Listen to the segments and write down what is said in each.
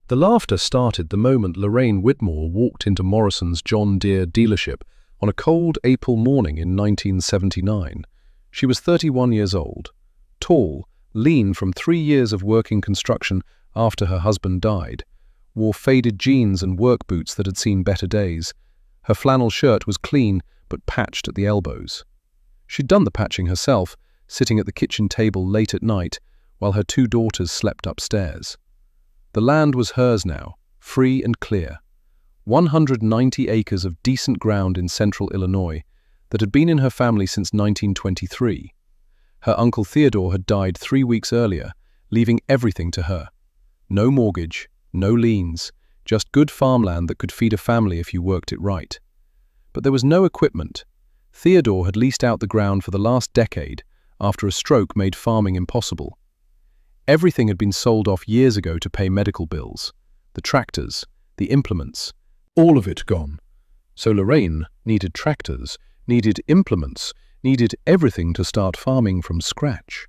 The laughter started the moment Lorraine Whitmore walked into Morrison's John Deere dealership on a cold April morning in 1979. She was 31 years old, tall, lean from 3 years of working construction after her husband died, wore faded jeans and work boots that had seen better days. Her flannel shirt was clean but patched at the elbows. She'd done the patching herself, sitting at the kitchen table late at night while her 2 daughters slept upstairs. The land was hers now, free and clear. 190 acres of decent ground in central Illinois that had been in her family since 1923. Her uncle Theodore had died 3 weeks earlier, leaving everything to her. No mortgage, no liens, just good farmland that could feed a family if you worked it right. But there was no equipment. Theodore had leased out the ground for the last decade after a stroke made farming impossible. Everything had been sold off years ago to pay medical bills. The tractors, the implements, all of it gone. So Lorraine needed tractors, needed implements, needed everything to start farming from scratch.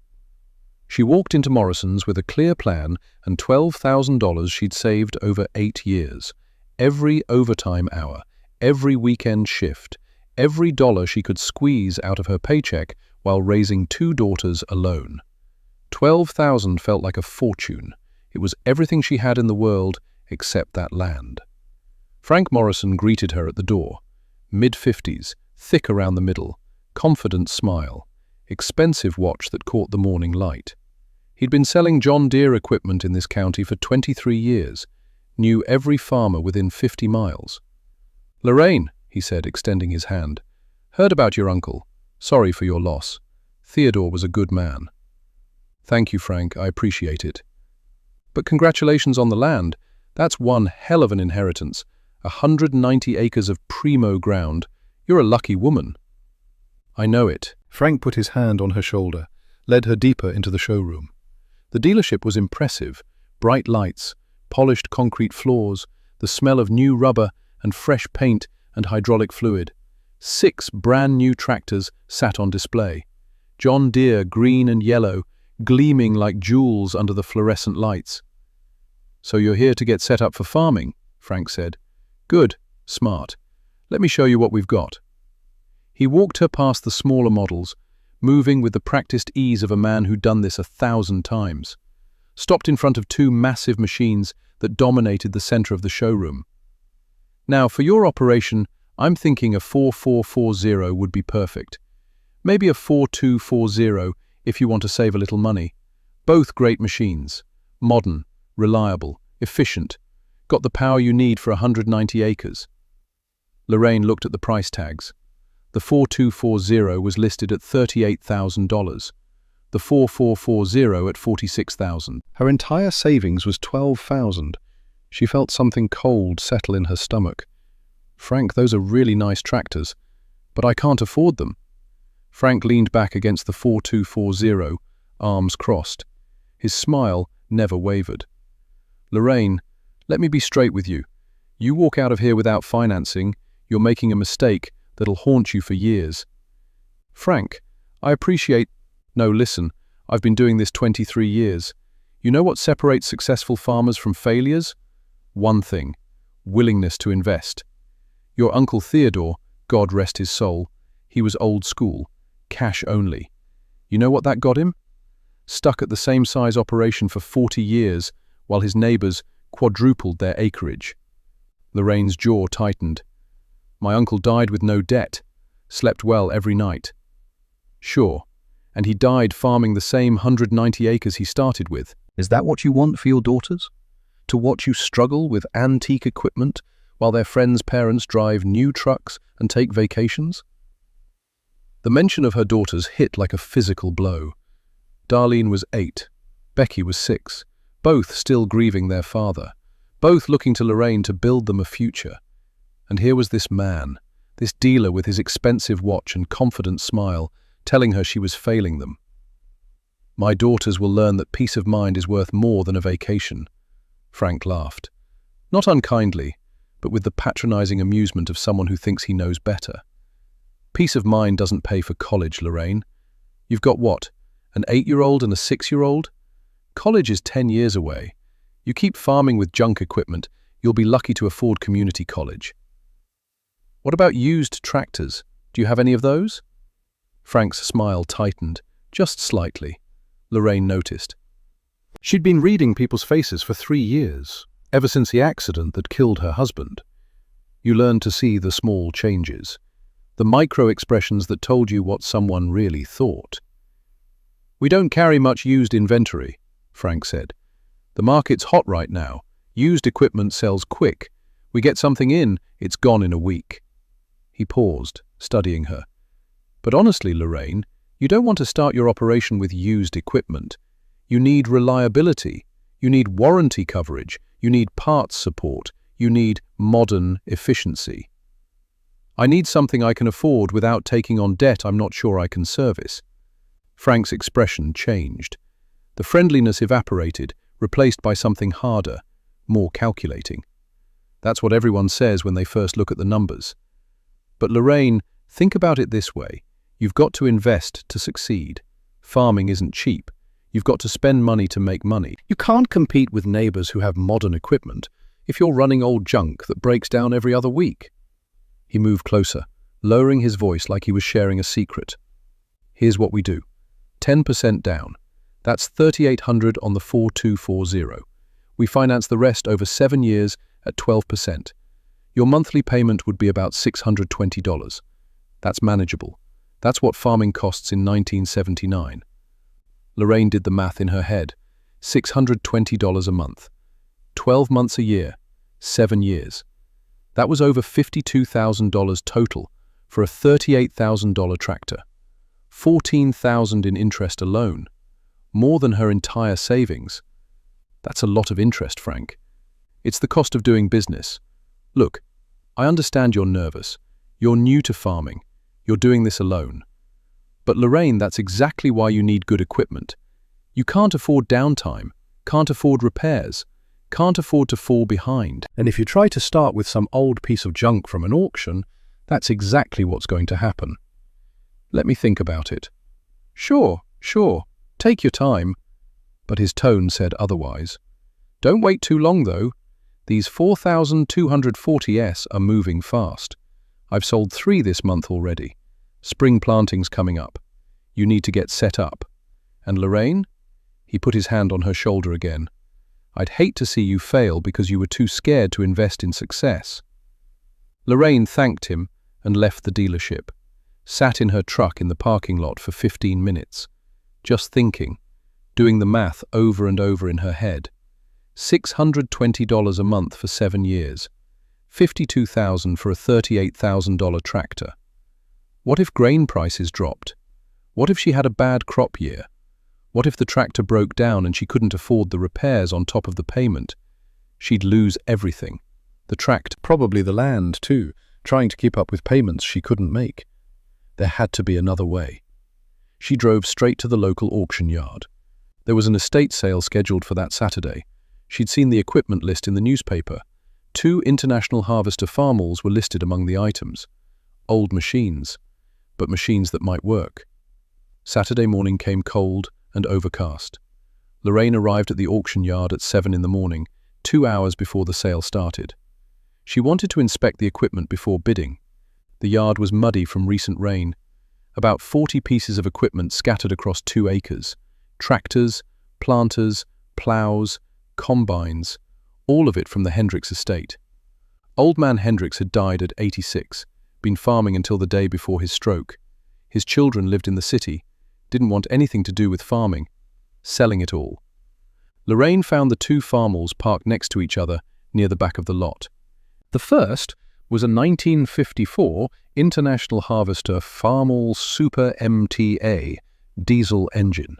She walked into Morrison's with a clear plan and $12,000 she'd saved over 8 years. Every overtime hour, every weekend shift, every dollar she could squeeze out of her paycheck while raising 2 daughters alone. $12,000 felt like a fortune. It was everything she had in the world except that land. Frank Morrison greeted her at the door. Mid-50s, thick around the middle, confident smile, expensive watch that caught the morning light. He'd been selling John Deere equipment in this county for 23 years, knew every farmer within 50 miles. "Lorraine," he said, extending his hand, "heard about your uncle. Sorry for your loss. Theodore was a good man." "Thank you, Frank, I appreciate it. But congratulations on the land. That's one hell of an inheritance. 190 acres of primo ground. You're a lucky woman." "I know it." Frank put his hand on her shoulder, led her deeper into the showroom. The dealership was impressive. Bright lights, polished concrete floors, the smell of new rubber and fresh paint and hydraulic fluid. 6 brand new tractors sat on display. John Deere, green and yellow, gleaming like jewels under the fluorescent lights. "So you're here to get set up for farming," Frank said. "Good, smart. Let me show you what we've got." He walked her past the smaller models, moving with the practiced ease of a man who'd done this 1,000 times. Stopped in front of 2 massive machines that dominated the center of the showroom. "Now, for your operation, I'm thinking a 4440 would be perfect. Maybe a 4240 if you want to save a little money. Both great machines. Modern, reliable, efficient. Got the power you need for 190 acres. Lorraine looked at the price tags. The 4240 was listed at $38,000. The 4440 at $46,000. Her entire savings was $12,000. She felt something cold settle in her stomach. "Frank, those are really nice tractors, but I can't afford them." Frank leaned back against the 4240, arms crossed. His smile never wavered. "Lorraine, let me be straight with you. You walk out of here without financing, you're making a mistake that'll haunt you for years." "Frank, I appreciate—" "No, listen, I've been doing this 23 years. You know what separates successful farmers from failures? One thing: willingness to invest. Your Uncle Theodore, God rest his soul, he was old school, cash only. You know what that got him? Stuck at the same size operation for 40 years while his neighbors quadrupled their acreage." Lorraine's jaw tightened. "My uncle died with no debt, slept well every night." "Sure, and he died farming the same 190 acres he started with. Is that what you want for your daughters? To watch you struggle with antique equipment while their friends' parents drive new trucks and take vacations?" The mention of her daughters hit like a physical blow. Darlene was 8, Becky was 6, both still grieving their father, both looking to Lorraine to build them a future. And here was this man, this dealer with his expensive watch and confident smile, telling her she was failing them. "My daughters will learn that peace of mind is worth more than a vacation." Frank laughed. Not unkindly, but with the patronizing amusement of someone who thinks he knows better. "Peace of mind doesn't pay for college, Lorraine. You've got what, an 8-year-old and a 6-year-old? College is 10 years away. You keep farming with junk equipment, you'll be lucky to afford community college. What about used tractors? Do you have any of those? Frank's smile tightened, just slightly. Lorraine noticed. She'd been reading people's faces for 3 years, ever since the accident that killed her husband. You learned to see the small changes, the micro-expressions that told you what someone really thought. We don't carry much used inventory, Frank said. The market's hot right now. Used equipment sells quick. We get something in, it's gone in a week. He paused, studying her. But honestly, Lorraine, you don't want to start your operation with used equipment. You need reliability. You need warranty coverage. You need parts support. You need modern efficiency. I need something I can afford without taking on debt I'm not sure I can service. Frank's expression changed. The friendliness evaporated, replaced by something harder, more calculating. That's what everyone says when they first look at the numbers. But Lorraine, think about it this way. You've got to invest to succeed. Farming isn't cheap. You've got to spend money to make money. You can't compete with neighbors who have modern equipment if you're running old junk that breaks down every other week. He moved closer, lowering his voice like he was sharing a secret. Here's what we do. 10% down. That's $3,800 on the 4240. We finance the rest over 7 years at 12%. Your monthly payment would be about $620. That's manageable. That's what farming costs in 1979. Lorraine did the math in her head. $620 a month. 12 months a year. 7 years. That was over $52,000 total for a $38,000 tractor. $14,000 in interest alone. More than her entire savings. That's a lot of interest, Frank. It's the cost of doing business. Look, I understand you're nervous. You're new to farming. You're doing this alone. But Lorraine, that's exactly why you need good equipment. You can't afford downtime, can't afford repairs, can't afford to fall behind. And if you try to start with some old piece of junk from an auction, that's exactly what's going to happen. Let me think about it. Sure, take your time. But his tone said otherwise. Don't wait too long, though. These 4,240s are moving fast. I've sold 3 this month already. Spring planting's coming up. You need to get set up. And Lorraine? He put his hand on her shoulder again. I'd hate to see you fail because you were too scared to invest in success. Lorraine thanked him and left the dealership. Sat in her truck in the parking lot for 15 minutes. Just thinking, doing the math over and over in her head. $620 a month for 7 years. $52,000 for a $38,000 tractor. What if grain prices dropped? What if she had a bad crop year? What if the tractor broke down and she couldn't afford the repairs on top of the payment? She'd lose everything. The tractor, probably the land too, trying to keep up with payments she couldn't make. There had to be another way. She drove straight to the local auction yard. There was an estate sale scheduled for that Saturday. She'd seen the equipment list in the newspaper. 2 International Harvester Farmalls were listed among the items. Old machines, but machines that might work. Saturday morning came cold and overcast. Lorraine arrived at the auction yard at 7 in the morning, 2 hours before the sale started. She wanted to inspect the equipment before bidding. The yard was muddy from recent rain. About 40 pieces of equipment scattered across 2 acres. Tractors, planters, plows, combines, all of it from the Hendricks estate. Old man Hendricks had died at 86, been farming until the day before his stroke. His children lived in the city, didn't want anything to do with farming, selling it all. Lorraine found the 2 Farmalls parked next to each other near the back of the lot. The first was a 1954 International Harvester Farmall Super MTA diesel engine.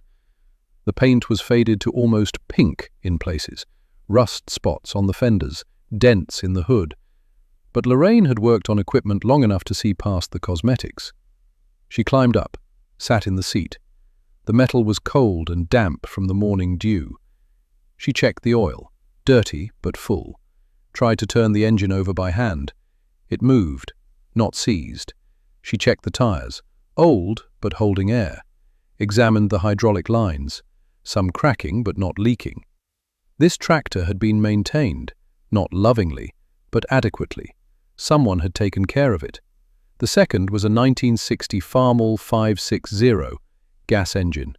The paint was faded to almost pink in places, rust spots on the fenders, dents in the hood. But Lorraine had worked on equipment long enough to see past the cosmetics. She climbed up, sat in the seat. The metal was cold and damp from the morning dew. She checked the oil, dirty but full. Tried to turn the engine over by hand. It moved, not seized. She checked the tires, old but holding air. Examined the hydraulic lines, some cracking but not leaking. This tractor had been maintained, not lovingly, but adequately. Someone had taken care of it. The second was a 1960 Farmall 560 gas engine,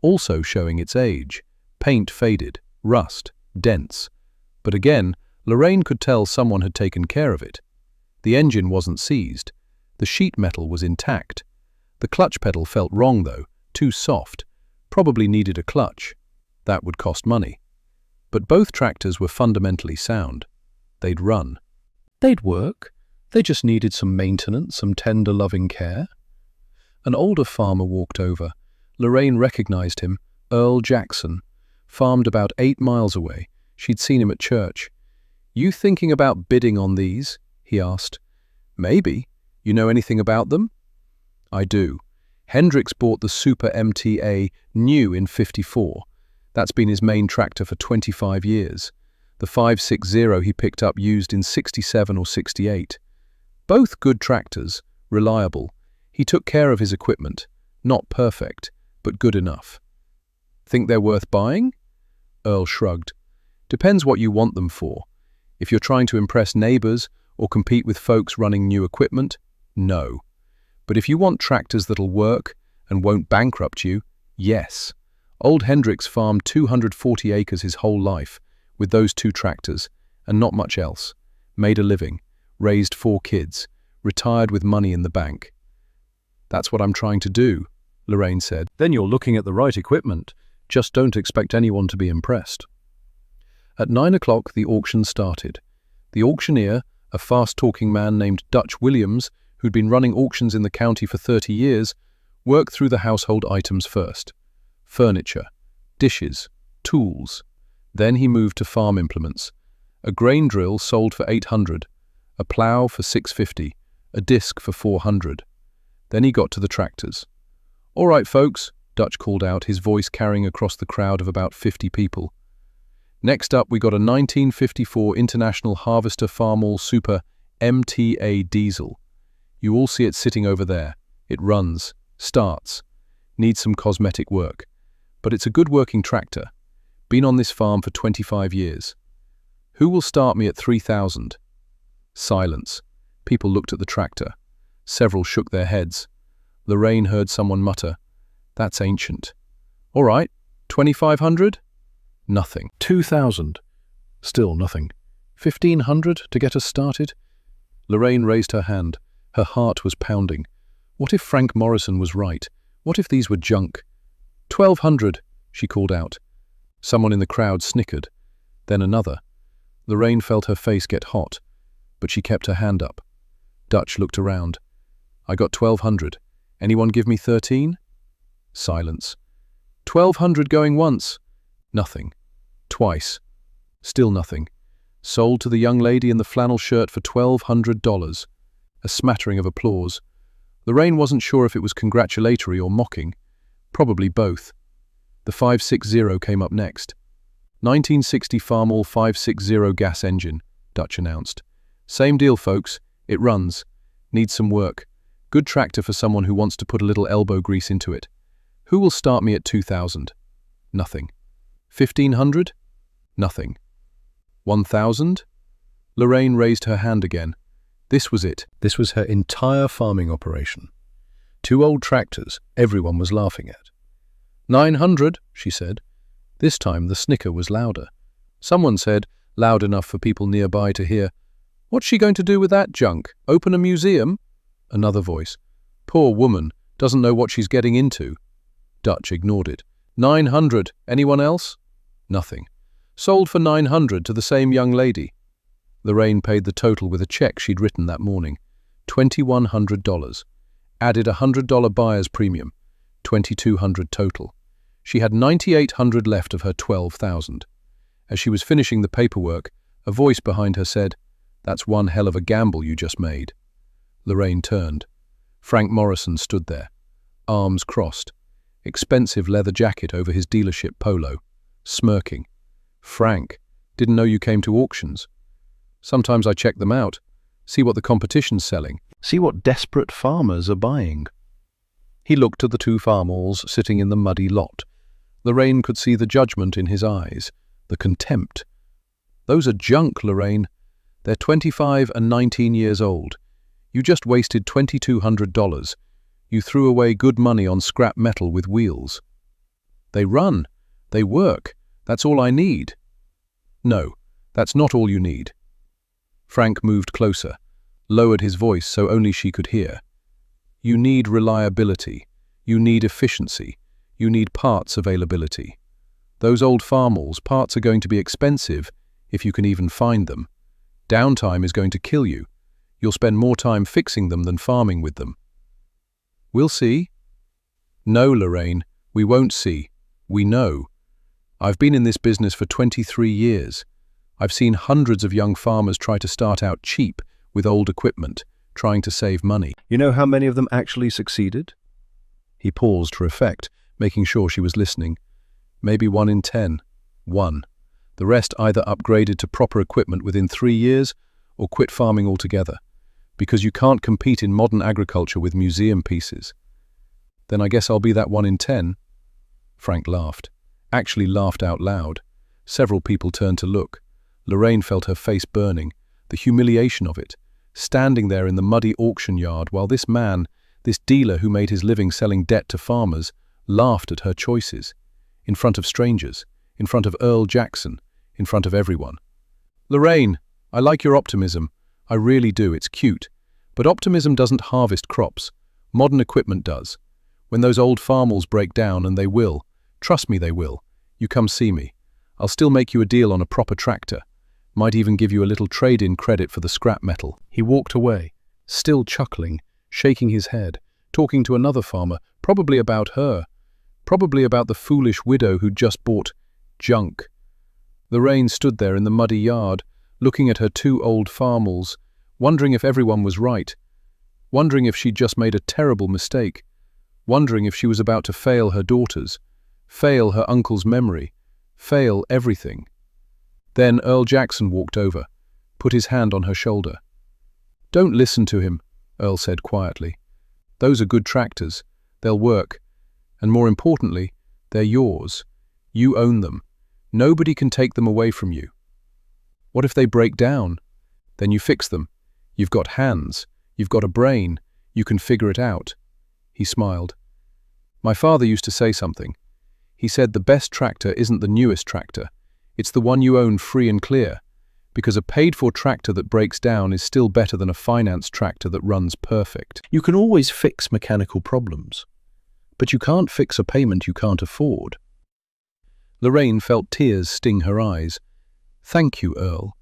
also showing its age, paint faded, rust, dents. But again, Lorraine could tell someone had taken care of it. The engine wasn't seized. The sheet metal was intact. The clutch pedal felt wrong though, too soft, probably needed a clutch. That would cost money. But both tractors were fundamentally sound. They'd run. They'd work. They just needed some maintenance, some tender, loving care. An older farmer walked over. Lorraine recognized him, Earl Jackson. Farmed about 8 miles away. She'd seen him at church. "You thinking about bidding on these?" he asked. "Maybe. You know anything about them?" "I do. Hendricks bought the Super MTA new in '54. That's been his main tractor for 25 years. The 560 he picked up used in '67 or '68. Both good tractors, reliable. He took care of his equipment. Not perfect, but good enough." "Think they're worth buying?" Earl shrugged. "Depends what you want them for. If you're trying to impress neighbors or compete with folks running new equipment, no. But if you want tractors that'll work and won't bankrupt you, yes. Old Hendricks farmed 240 acres his whole life with those 2 tractors and not much else. Made a living, raised 4 kids, retired with money in the bank." "That's what I'm trying to do," Lorraine said. "Then you're looking at the right equipment. Just don't expect anyone to be impressed." At 9 o'clock, the auction started. The auctioneer, a fast-talking man named Dutch Williams, who'd been running auctions in the county for 30 years, worked through the household items first. Furniture, dishes, tools. Then he moved to farm implements. A grain drill sold for $800, a plow for $650, a disc for $400. Then he got to the tractors. "All right, folks," Dutch called out, his voice carrying across the crowd of about 50 people. "Next up, we got a 1954 International Harvester Farmall Super MTA diesel. You all see it sitting over there. It runs, starts, needs some cosmetic work. But it's a good working tractor. Been on this farm for 25 years. Who will start me at 3,000? Silence. People looked at the tractor. Several shook their heads. Lorraine heard someone mutter, "That's ancient." "All right, 2,500? Nothing. 2,000? Still nothing. 1,500 to get us started? Lorraine raised her hand. Her heart was pounding. What if Frank Morrison was right? What if these were junk? 1,200, she called out. Someone in the crowd snickered. Then another. Lorraine felt her face get hot, but she kept her hand up. Dutch looked around. I got 1,200. Anyone give me 13? Silence. 1,200 going once. Nothing. Twice. Still nothing. Sold to the young lady in the flannel shirt for $1,200. A smattering of applause. Lorraine wasn't sure if it was congratulatory or mocking. Probably both. The 560 came up next. 1960 Farmall 560 gas engine, Dutch announced. Same deal, folks. It runs. Needs some work. Good tractor for someone who wants to put a little elbow grease into it. Who will start me at 2,000? Nothing. 1,500? Nothing. 1,000? Lorraine raised her hand again. This was it. This was her entire farming operation. 2 old tractors everyone was laughing at. 900, she said. This time the snicker was louder. Someone said, loud enough for people nearby to hear, "What's she going to do with that junk? Open a museum?" Another voice. "Poor woman, doesn't know what she's getting into." Dutch ignored it. 900. Anyone else? Nothing. Sold for 900 to the same young lady. Lorraine paid the total with a check she'd written that morning. $2,100. Added a $100 buyer's premium. $2,200 total. She had $9,800 left of her $12,000. As she was finishing the paperwork, a voice behind her said, "That's one hell of a gamble you just made." Lorraine turned. Frank Morrison stood there, arms crossed, expensive leather jacket over his dealership polo, smirking. "Frank, didn't know you came to auctions. Sometimes I check them out, see what the competition's selling, see what desperate farmers are buying." He looked at the 2 Farmalls sitting in the muddy lot. Lorraine could see the judgment in his eyes, the contempt. "Those are junk, Lorraine. They're 25 and 19 years old. You just wasted $2,200. You threw away good money on scrap metal with wheels." "They run. They work. That's all I need." "No, that's not all you need." Frank moved closer, lowered his voice so only she could hear. "You need reliability. You need efficiency. You need parts availability. Those old Farmalls parts are going to be expensive if you can even find them. Downtime is going to kill you. You'll spend more time fixing them than farming with them." "We'll see." "No, Lorraine, we won't see. We know. I've been in this business for 23 years. I've seen hundreds of young farmers try to start out cheap with old equipment, trying to save money." You know how many of them actually succeeded? He paused for effect, making sure she was listening. "Maybe 1 in 10. 1. The rest either upgraded to proper equipment within 3 years or quit farming altogether, because you can't compete in modern agriculture with museum pieces." "Then I guess I'll be that 1 in 10. Frank laughed. Actually laughed out loud. Several people turned to look. Lorraine felt her face burning, the humiliation of it, standing there in the muddy auction yard while this man, this dealer who made his living selling debt to farmers, laughed at her choices. In front of strangers, in front of Earl Jackson, in front of everyone. "Lorraine, I like your optimism. I really do, it's cute. But optimism doesn't harvest crops. Modern equipment does. When those old Farmalls break down, and they will, trust me they will, you come see me. I'll still make you a deal on a proper tractor. Might even give you a little trade-in credit for the scrap metal." He walked away, still chuckling, shaking his head, talking to another farmer, probably about her, probably about the foolish widow who'd just bought junk. Lorraine stood there in the muddy yard, looking at her 2 old Farmalls, wondering if everyone was right, wondering if she'd just made a terrible mistake, wondering if she was about to fail her daughters, fail her uncle's memory, fail everything. Then Earl Jackson walked over, put his hand on her shoulder. "Don't listen to him," Earl said quietly. "Those are good tractors. They'll work. And more importantly, they're yours. You own them. Nobody can take them away from you. What if they break down? Then you fix them. You've got hands. You've got a brain. You can figure it out." He smiled. "My father used to say something. He said the best tractor isn't the newest tractor. It's the one you own free and clear, because a paid-for tractor that breaks down is still better than a financed tractor that runs perfect." You can always fix mechanical problems, but you can't fix a payment you can't afford. Lorraine felt tears sting her eyes. "Thank you, Earl."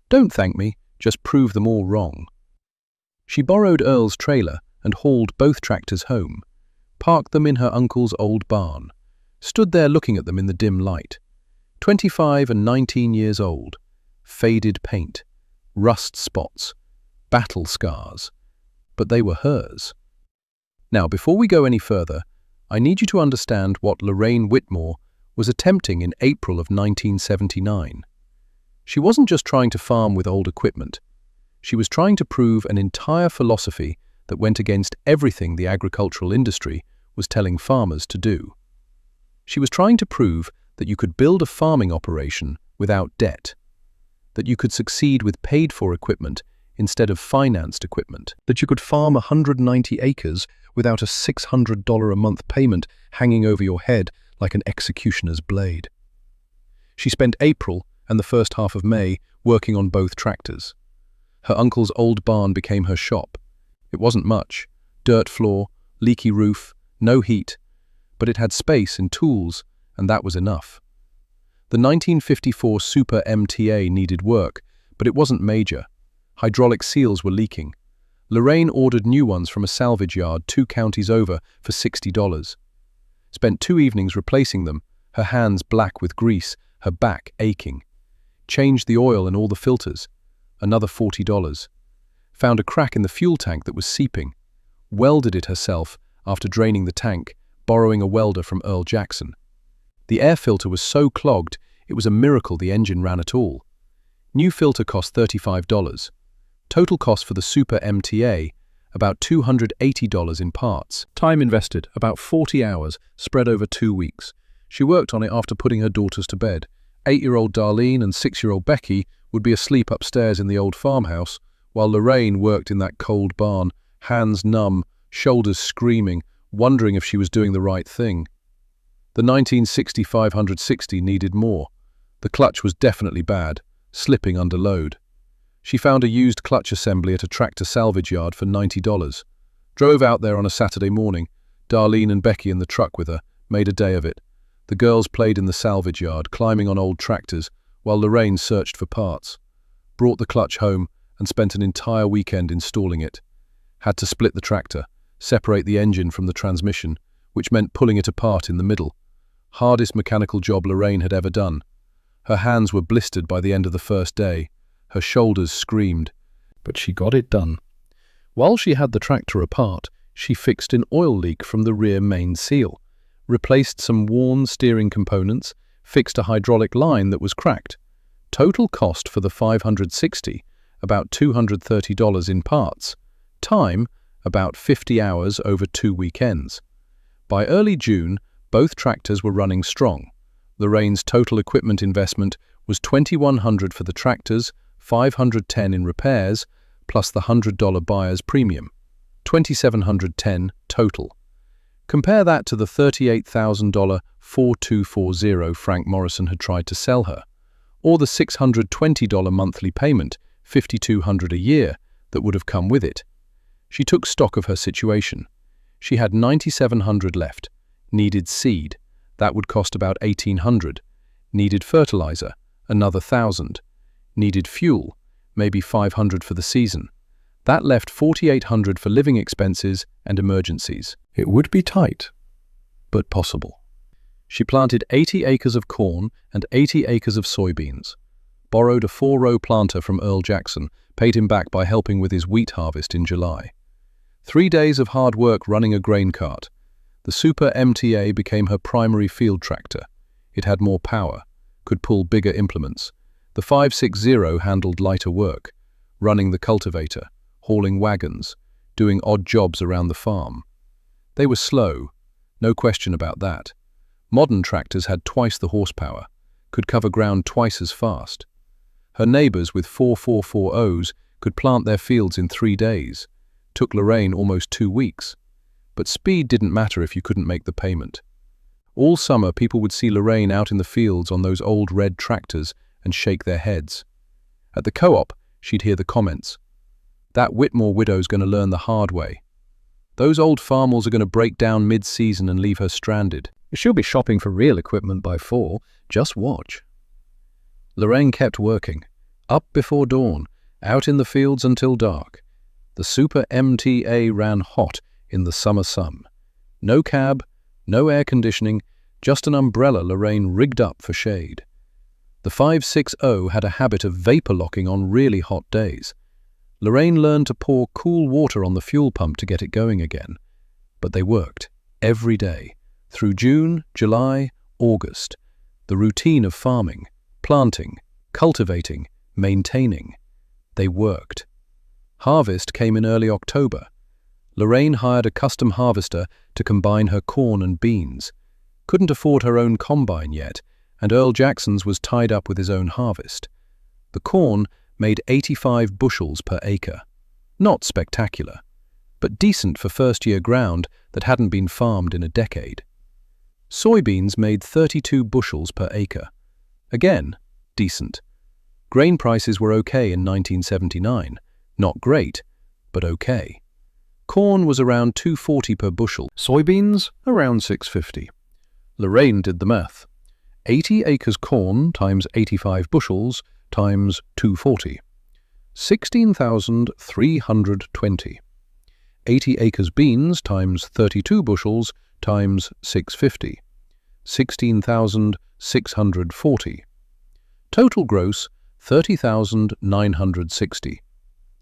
"Don't thank me, just prove them all wrong." She borrowed Earl's trailer and hauled both tractors home, parked them in her uncle's old barn, stood there looking at them in the dim light. 25 and 19 years old, faded paint, rust spots, battle scars, but they were hers. Now, before we go any further, I need you to understand what Lorraine Whitmore was attempting in April of 1979. She wasn't just trying to farm with old equipment. She was trying to prove an entire philosophy that went against everything the agricultural industry was telling farmers to do. She was trying to prove that you could build a farming operation without debt, that you could succeed with paid-for equipment instead of financed equipment, that you could farm 190 acres without a $600 a month payment hanging over your head like an executioner's blade. She spent April and the first half of May working on both tractors. Her uncle's old barn became her shop. It wasn't much, dirt floor, leaky roof, no heat, but it had space and tools, and that was enough. The 1954 Super MTA needed work, but it wasn't major. Hydraulic seals were leaking. Lorraine ordered new ones from a salvage yard 2 counties over for $60. Spent 2 evenings replacing them, her hands black with grease, her back aching. Changed the oil and all the filters. Another $40. Found a crack in the fuel tank that was seeping. Welded it herself after draining the tank, borrowing a welder from Earl Jackson. The air filter was so clogged, it was a miracle the engine ran at all. New filter cost $35. Total cost for the Super MTA, about $280 in parts. Time invested, about 40 hours, spread over 2 weeks. She worked on it after putting her daughters to bed, 8-year-old Darlene and 6-year-old Becky would be asleep upstairs in the old farmhouse, while Lorraine worked in that cold barn, hands numb, shoulders screaming, wondering if she was doing the right thing. The 1960 560 needed more. The clutch was definitely bad, slipping under load. She found a used clutch assembly at a tractor salvage yard for $90. Drove out there on a Saturday morning, Darlene and Becky in the truck with her, made a day of it. The girls played in the salvage yard, climbing on old tractors, while Lorraine searched for parts. Brought the clutch home and spent an entire weekend installing it. Had to split the tractor, separate the engine from the transmission, which meant pulling it apart in the middle. Hardest mechanical job Lorraine had ever done. Her hands were blistered by the end of the first day. Her shoulders screamed. But she got it done. While she had the tractor apart, she fixed an oil leak from the rear main seal, replaced some worn steering components, fixed a hydraulic line that was cracked. Total cost for the 560, about $230 in parts. Time, about 50 hours over 2 weekends. By early June, both tractors were running strong. Lorraine's total equipment investment was $2,100 for the tractors, $510 in repairs, plus the $100 buyer's premium. $2,710 total. Compare that to the $38,000 4240 Frank Morrison had tried to sell her, or the $620 monthly payment, $5,200 a year, that would have come with it. She took stock of her situation. She had $9,700 left. Needed seed. That would cost about $1,800. Needed fertilizer. Another $1,000. Needed fuel. Maybe $500 for the season. That left $4,800 for living expenses and emergencies. It would be tight, but possible. She planted 80 acres of corn and 80 acres of soybeans. Borrowed a 4-row planter from Earl Jackson, paid him back by helping with his wheat harvest in July. 3 days of hard work running a grain cart. The Super MTA became her primary field tractor. It had more power, could pull bigger implements. The 560 handled lighter work, running the cultivator, hauling wagons, doing odd jobs around the farm. They were slow, no question about that. Modern tractors had twice the horsepower, could cover ground twice as fast. Her neighbors with 4440s could plant their fields in 3 days. Took Lorraine almost 2 weeks. But speed didn't matter if you couldn't make the payment. All summer, people would see Lorraine out in the fields on those old red tractors and shake their heads. At the co-op, she'd hear the comments. That Whitmore widow's going to learn the hard way. Those old Farmalls are going to break down mid-season and leave her stranded. She'll be shopping for real equipment by fall. Just watch. Lorraine kept working. Up before dawn, out in the fields until dark. The Super MTA ran hot in the summer sun. No cab, no air conditioning, just an umbrella Lorraine rigged up for shade. The 560 had a habit of vapor locking on really hot days. Lorraine learned to pour cool water on the fuel pump to get it going again. But they worked, every day, through June, July, August. The routine of farming, planting, cultivating, maintaining. They worked. Harvest came in early October. Lorraine hired a custom harvester to combine her corn and beans. Couldn't afford her own combine yet, and Earl Jackson's was tied up with his own harvest. The corn made 85 bushels per acre. Not spectacular, but decent for first-year ground that hadn't been farmed in a decade. Soybeans made 32 bushels per acre. Again, decent. Grain prices were okay in 1979. Not great, but okay. Corn was around $2.40 per bushel. Soybeans, around $6.50. Lorraine did the math. 80 acres corn times 85 bushels times $2.40. 16,320. 80 acres beans times 32 bushels times $6.50. 16,640. Total gross, 30,960.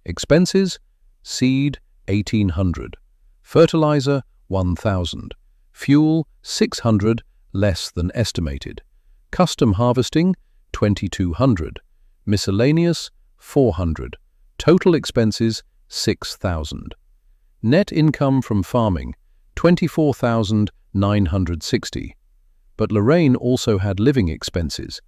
Expenses, seed, 1,800. Fertilizer, 1,000. Fuel, 600, less than estimated. Custom harvesting, 2,200. Miscellaneous, 400. Total expenses, 6,000. Net income from farming, 24,960. But Lorraine also had living expenses.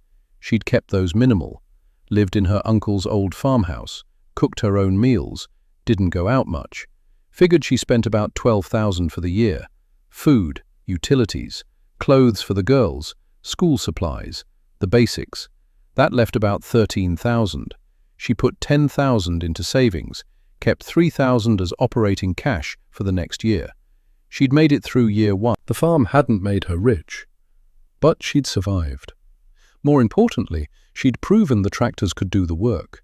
She'd kept those minimal, lived in her uncle's old farmhouse, cooked her own meals, didn't go out much. Figured she spent about $12,000 for the year. Food, utilities, clothes for the girls, school supplies, the basics. That left about $13,000. She put $10,000 into savings, kept $3,000 as operating cash for the next year. She'd made it through year one. The farm hadn't made her rich, but she'd survived. More importantly, she'd proven the tractors could do the work.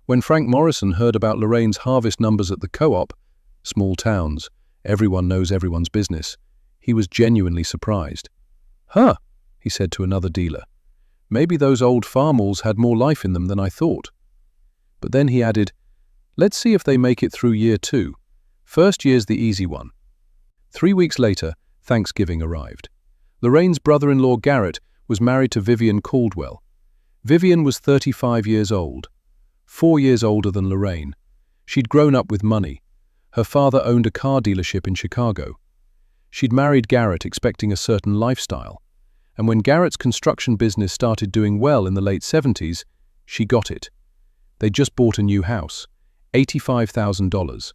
When Frank Morrison heard about Lorraine's harvest numbers at the co-op, small towns, everyone knows everyone's business, he was genuinely surprised. "Huh," he said to another dealer. "Maybe those old Farmalls had more life in them than I thought." But then he added, "Let's see if they make it through year two. First year's the easy one." 3 weeks later, Thanksgiving arrived. Lorraine's brother-in-law Garrett was married to Vivian Caldwell. Vivian was 35 years old, 4 years older than Lorraine. She'd grown up with money. Her father owned a car dealership in Chicago. She'd married Garrett expecting a certain lifestyle. And when Garrett's construction business started doing well in the late 70s, she got it. They just bought a new house, $85,000,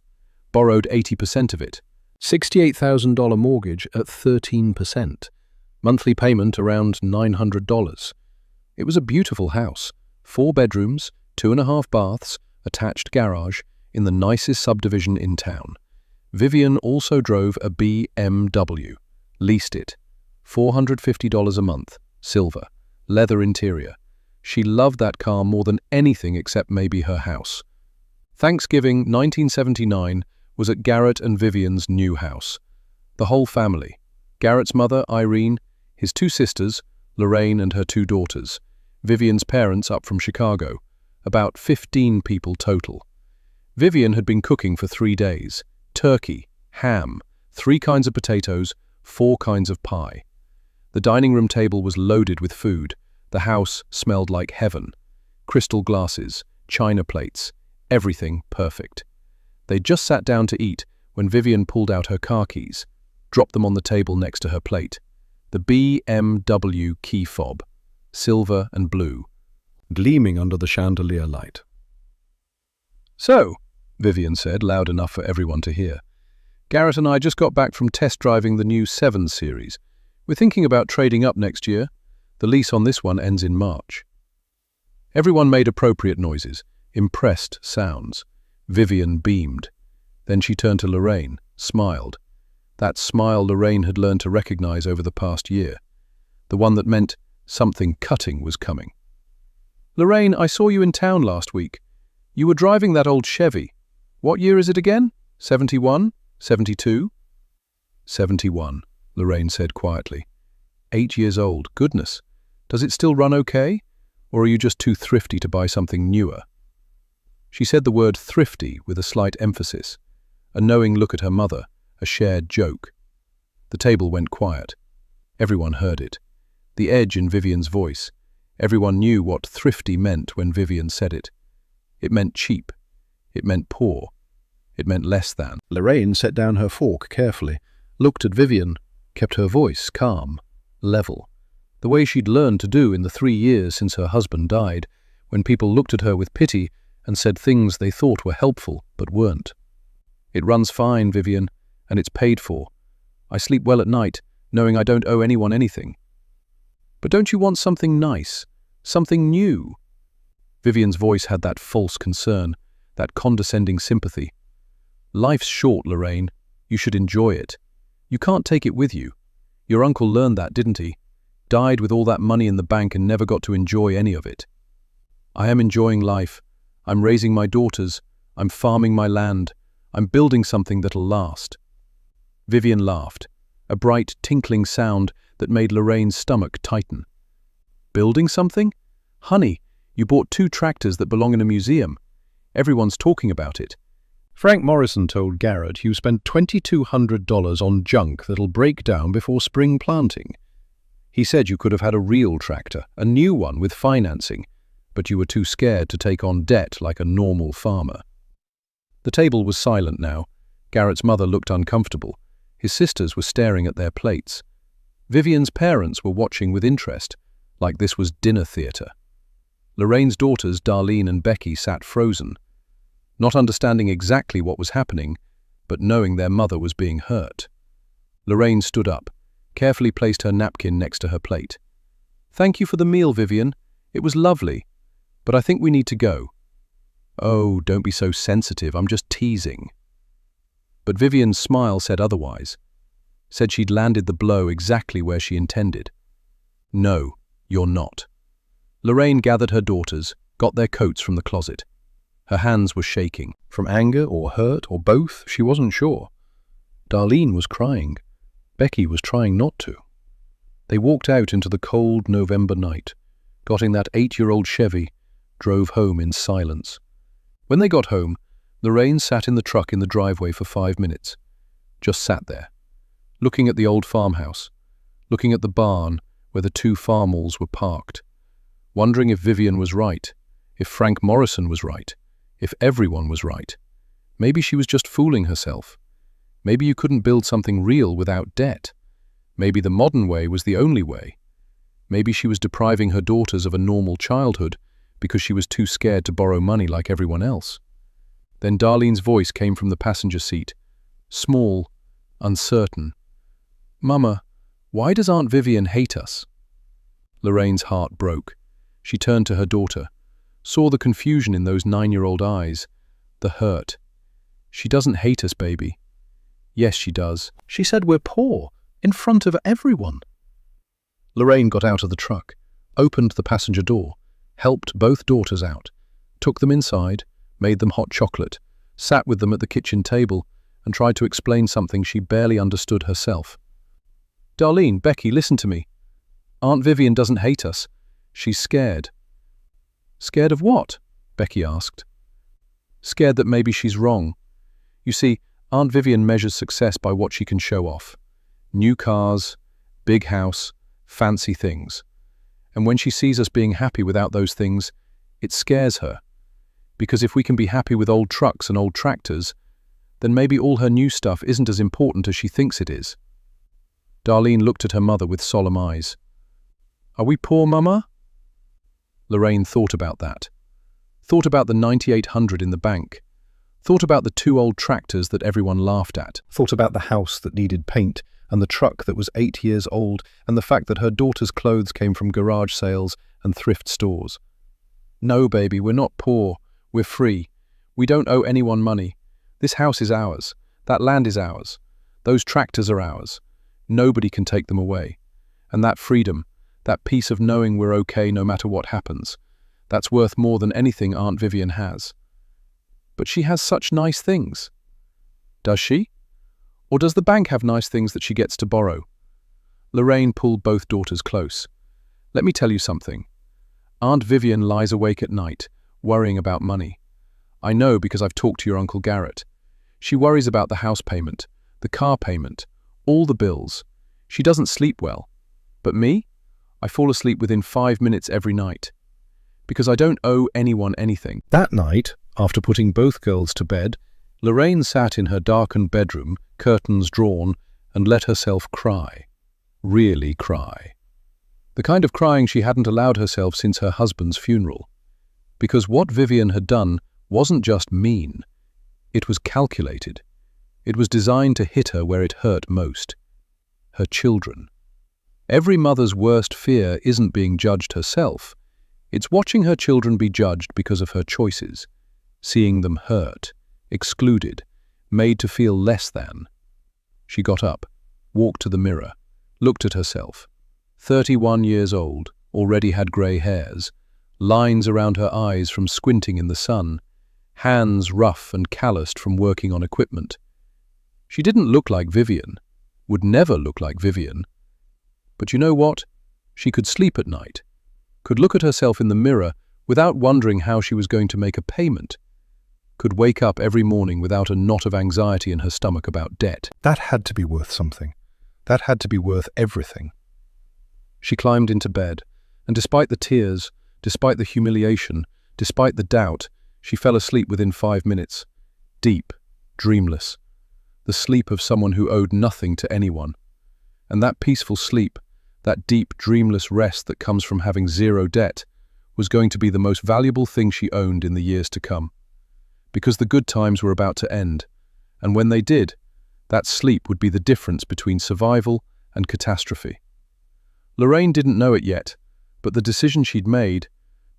borrowed 80% of it. $68,000 mortgage at 13%. Monthly payment around $900. It was a beautiful house, 4 bedrooms, 2.5 baths, attached garage, in the nicest subdivision in town. Vivian also drove a BMW, leased it, $450 a month, silver, leather interior. She loved that car more than anything except maybe her house. Thanksgiving 1979 was at Garrett and Vivian's new house. The whole family, Garrett's mother, Irene, his 2 sisters, Lorraine and her 2 daughters, Vivian's parents up from Chicago, about 15 people total. Vivian had been cooking for 3 days, turkey, ham, 3 kinds of potatoes, 4 kinds of pie. The dining room table was loaded with food. The house smelled like heaven. Crystal glasses, china plates, everything perfect. They just sat down to eat when Vivian pulled out her car keys, dropped them on the table next to her plate. The BMW key fob, silver and blue, gleaming under the chandelier light. "So," Vivian said, loud enough for everyone to hear, "Garrett and I just got back from test driving the new 7 Series. We're thinking about trading up next year. The lease on this one ends in March." Everyone made appropriate noises, impressed sounds. Vivian beamed. Then she turned to Lorraine, smiled. That smile Lorraine had learned to recognize over the past year. The one that meant something cutting was coming. "Lorraine, I saw you in town last week. You were driving that old Chevy. What year is it again? 71? 72? 71, Lorraine said quietly. 8 years old, goodness. Does it still run okay? Or are you just too thrifty to buy something newer? She said the word thrifty with a slight emphasis, a knowing look at her mother, a shared joke. The table went quiet. Everyone heard it. The edge in Vivian's voice. Everyone knew what thrifty meant when Vivian said it. It meant cheap. It meant poor. It meant less than. Lorraine set down her fork carefully, looked at Vivian, kept her voice calm, level, the way she'd learned to do in the 3 years since her husband died, when people looked at her with pity and said things they thought were helpful but weren't. "It runs fine, Vivian, and it's paid for. I sleep well at night, knowing I don't owe anyone anything. But don't you want something nice, something new?" Vivian's voice had that false concern, that condescending sympathy. "Life's short, Lorraine. You should enjoy it. You can't take it with you. Your uncle learned that, didn't he? Died with all that money in the bank and never got to enjoy any of it. I am enjoying life. I'm raising my daughters. I'm farming my land. I'm building something that'll last." Vivian laughed, a bright, tinkling sound that made Lorraine's stomach tighten. "Building something? Honey, you bought 2 tractors that belong in a museum. Everyone's talking about it." Frank Morrison told Garrett you spent $2,200 on junk that'll break down before spring planting. He said you could have had a real tractor, a new one with financing, but you were too scared to take on debt like a normal farmer. The table was silent now. Garrett's mother looked uncomfortable. His sisters were staring at their plates. Vivian's parents were watching with interest, like this was dinner theatre. Lorraine's daughters, Darlene and Becky, sat frozen, not understanding exactly what was happening, but knowing their mother was being hurt. Lorraine stood up, carefully placed her napkin next to her plate. "Thank you for the meal, Vivian. It was lovely, but I think we need to go." "Oh, don't be so sensitive, I'm just teasing." But Vivian's smile said otherwise, said she'd landed the blow exactly where she intended. "No, you're not." Lorraine gathered her daughters, got their coats from the closet. Her hands were shaking. From anger or hurt or both, she wasn't sure. Darlene was crying. Becky was trying not to. They walked out into the cold November night, got in that 8-year-old Chevy, drove home in silence. When they got home, Lorraine sat in the truck in the driveway for 5 minutes. Just sat there, looking at the old farmhouse, looking at the barn where the 2 Farmalls were parked, wondering if Vivian was right, if Frank Morrison was right, if everyone was right. Maybe she was just fooling herself. Maybe you couldn't build something real without debt. Maybe the modern way was the only way. Maybe she was depriving her daughters of a normal childhood because she was too scared to borrow money like everyone else. Then Darlene's voice came from the passenger seat, small, uncertain. "Mama, why does Aunt Vivian hate us?" Lorraine's heart broke. She turned to her daughter, saw the confusion in those 9-year-old eyes, the hurt. "She doesn't hate us, baby." "Yes, she does. She said we're poor, in front of everyone." Lorraine got out of the truck, opened the passenger door, helped both daughters out, took them inside, made them hot chocolate, sat with them at the kitchen table, and tried to explain something she barely understood herself. "Darlene, Becky, listen to me. Aunt Vivian doesn't hate us. She's scared." "Scared of what?" Becky asked. "Scared that maybe she's wrong. You see, Aunt Vivian measures success by what she can show off. New cars, big house, fancy things. And when she sees us being happy without those things, it scares her. Because if we can be happy with old trucks and old tractors, then maybe all her new stuff isn't as important as she thinks it is." Darlene looked at her mother with solemn eyes. "Are we poor, Mama?" Lorraine thought about that. Thought about the 9,800 in the bank. Thought about the 2 old tractors that everyone laughed at. Thought about the house that needed paint and the truck that was 8 years old and the fact that her daughter's clothes came from garage sales and thrift stores. "No, baby, we're not poor. We're free. We don't owe anyone money. This house is ours. That land is ours. Those tractors are ours. Nobody can take them away. And that freedom, that peace of knowing we're okay no matter what happens, that's worth more than anything Aunt Vivian has." "But she has such nice things." "Does she? Or does the bank have nice things that she gets to borrow?" Lorraine pulled both daughters close. "Let me tell you something. Aunt Vivian lies awake at night, worrying about money. I know because I've talked to your Uncle Garrett. She worries about the house payment, the car payment, all the bills. She doesn't sleep well. But me? I fall asleep within 5 minutes every night. Because I don't owe anyone anything." That night, after putting both girls to bed, Lorraine sat in her darkened bedroom, curtains drawn, and let herself cry. Really cry. The kind of crying she hadn't allowed herself since her husband's funeral. Because what Vivian had done wasn't just mean. It was calculated. It was designed to hit her where it hurt most. Her children. Every mother's worst fear isn't being judged herself. It's watching her children be judged because of her choices, seeing them hurt, excluded, made to feel less than. She got up, walked to the mirror, looked at herself. 31 years old, already had grey hairs, lines around her eyes from squinting in the sun, hands rough and calloused from working on equipment. She didn't look like Vivian, would never look like Vivian. But you know what? She could sleep at night, could look at herself in the mirror without wondering how she was going to make a payment, could wake up every morning without a knot of anxiety in her stomach about debt. That had to be worth something. That had to be worth everything. She climbed into bed, and despite the tears, despite the humiliation, despite the doubt, she fell asleep within 5 minutes. Deep, dreamless. The sleep of someone who owed nothing to anyone. And that peaceful sleep, that deep, dreamless rest that comes from having zero debt, was going to be the most valuable thing she owned in the years to come. Because the good times were about to end, and when they did, that sleep would be the difference between survival and catastrophe. Lorraine didn't know it yet, but the decision she'd made,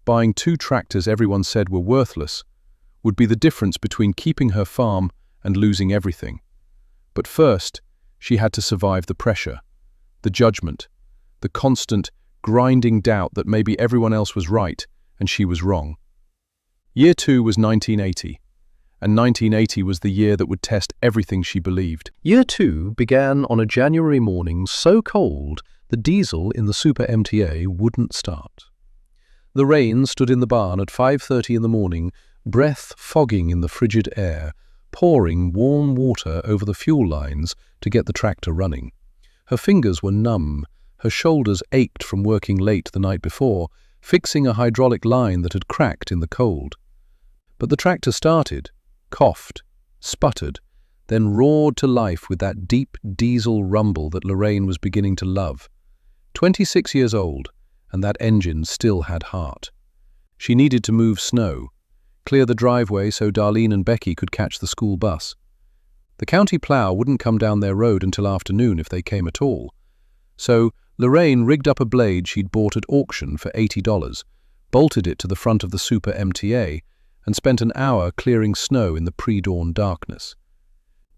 buying 2 tractors everyone said were worthless, would be the difference between keeping her farm and losing everything. But first, she had to survive the pressure, the judgment, the constant, grinding doubt that maybe everyone else was right and she was wrong. Year 2 was 1980, and 1980 was the year that would test everything she believed. Year 2 began on a January morning so cold the diesel in the Super MTA wouldn't start. Lorraine stood in the barn at 5:30 in the morning, breath fogging in the frigid air, pouring warm water over the fuel lines to get the tractor running. Her fingers were numb, her shoulders ached from working late the night before, fixing a hydraulic line that had cracked in the cold. But the tractor started, coughed, sputtered, then roared to life with that deep diesel rumble that Lorraine was beginning to love. 26 years old, and that engine still had heart. She needed to move snow, clear the driveway so Darlene and Becky could catch the school bus. The county plough wouldn't come down their road until afternoon if they came at all. So Lorraine rigged up a blade she'd bought at auction for $80, bolted it to the front of the Super MTA, and spent an hour clearing snow in the pre-dawn darkness.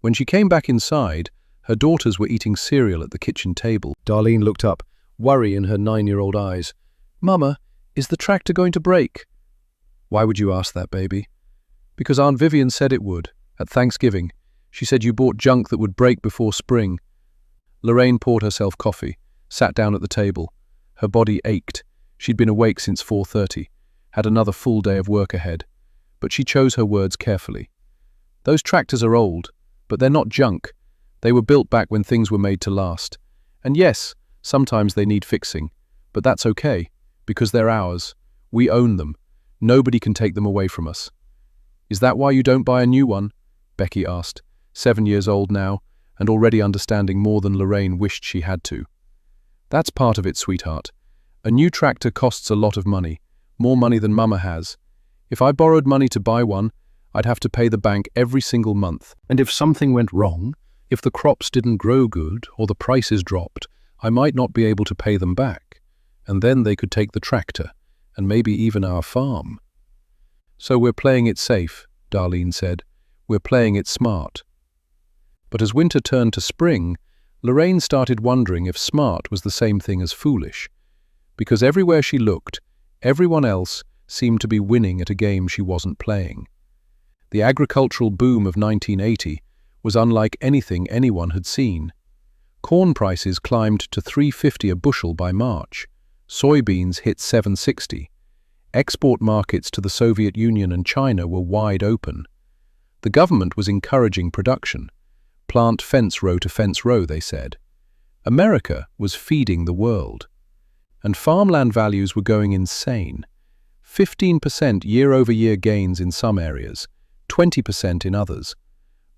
When she came back inside, her daughters were eating cereal at the kitchen table. Darlene looked up, worry in her 9-year-old eyes. "Mama, is the tractor going to break?" "Why would you ask that, baby?" "Because Aunt Vivian said it would, at Thanksgiving. She said you bought junk that would break before spring." Lorraine poured herself coffee, sat down at the table. Her body ached. She'd been awake since 4:30, had another full day of work ahead. But she chose her words carefully. "Those tractors are old, but they're not junk. They were built back when things were made to last. And yes, sometimes they need fixing, but that's okay, because they're ours. We own them. Nobody can take them away from us." "Is that why you don't buy a new one?" Becky asked, 7 years old now, and already understanding more than Lorraine wished she had to. "That's part of it, sweetheart. A new tractor costs a lot of money, more money than Mama has. If I borrowed money to buy one, I'd have to pay the bank every single month. And if something went wrong, if the crops didn't grow good or the prices dropped, I might not be able to pay them back. And then they could take the tractor, and maybe even our farm." "So we're playing it safe," Darlene said. "We're playing it smart." But as winter turned to spring, Lorraine started wondering if smart was the same thing as foolish. Because everywhere she looked, everyone else seemed to be winning at a game she wasn't playing. The agricultural boom of 1980 was unlike anything anyone had seen. Corn prices climbed to $3.50 a bushel by March. Soybeans hit $7.60. Export markets to the Soviet Union and China were wide open. The government was encouraging production. Plant fence row to fence row, they said. America was feeding the world. And farmland values were going insane. 15% year-over-year gains in some areas, 20% in others.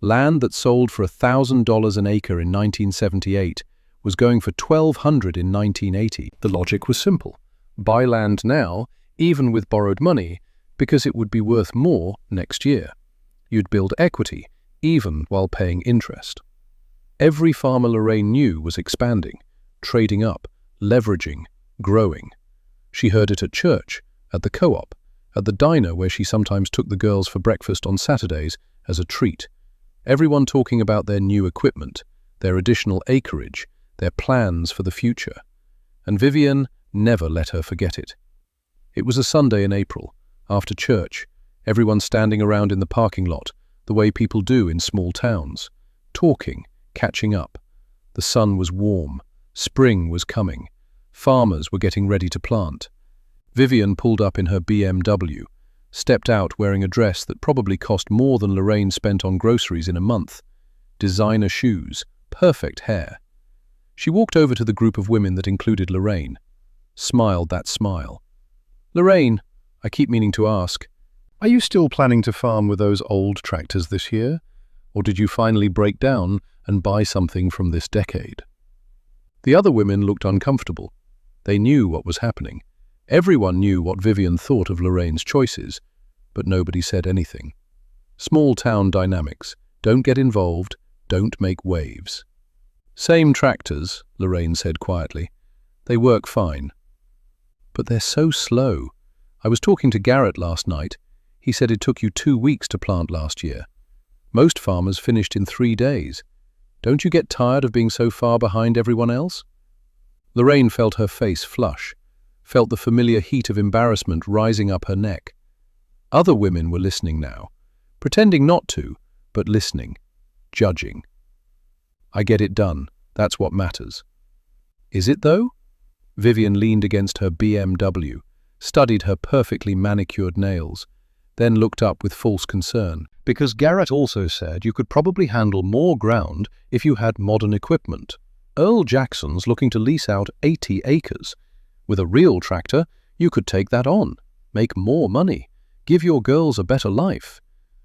Land that sold for $1,000 an acre in 1978 was going for $1,200 in 1980. The logic was simple. Buy land now, even with borrowed money, because it would be worth more next year. You'd build equity, even while paying interest. Every farmer Lorraine knew was expanding, trading up, leveraging, growing. She heard it at church, at the co-op, at the diner where she sometimes took the girls for breakfast on Saturdays as a treat. Everyone talking about their new equipment, their additional acreage, their plans for the future. And Vivian never let her forget it. It was a Sunday in April, after church, everyone standing around in the parking lot, the way people do in small towns, talking, catching up. The sun was warm. Spring was coming. Farmers were getting ready to plant. Vivian pulled up in her BMW, stepped out wearing a dress that probably cost more than Lorraine spent on groceries in a month. Designer shoes, perfect hair. She walked over to the group of women that included Lorraine. Smiled that smile. "Lorraine, I keep meaning to ask, are you still planning to farm with those old tractors this year? Or did you finally break down and buy something from this decade?" The other women looked uncomfortable. They knew what was happening. Everyone knew what Vivian thought of Lorraine's choices, but nobody said anything. Small town dynamics. Don't get involved, don't make waves. Same tractors, Lorraine said quietly. They work fine. But they're so slow. I was talking to Garrett last night. He said it took you 2 weeks to plant last year. Most farmers finished in 3 days. Don't you get tired of being so far behind everyone else? Lorraine felt her face flush, felt the familiar heat of embarrassment rising up her neck. Other women were listening now, pretending not to, but listening, judging. I get it done. That's what matters. Is it, though? Vivian leaned against her BMW, studied her perfectly manicured nails, then looked up with false concern. Because Garrett also said you could probably handle more ground if you had modern equipment. Earl Jackson's looking to lease out 80 acres. With a real tractor, you could take that on, make more money, give your girls a better life.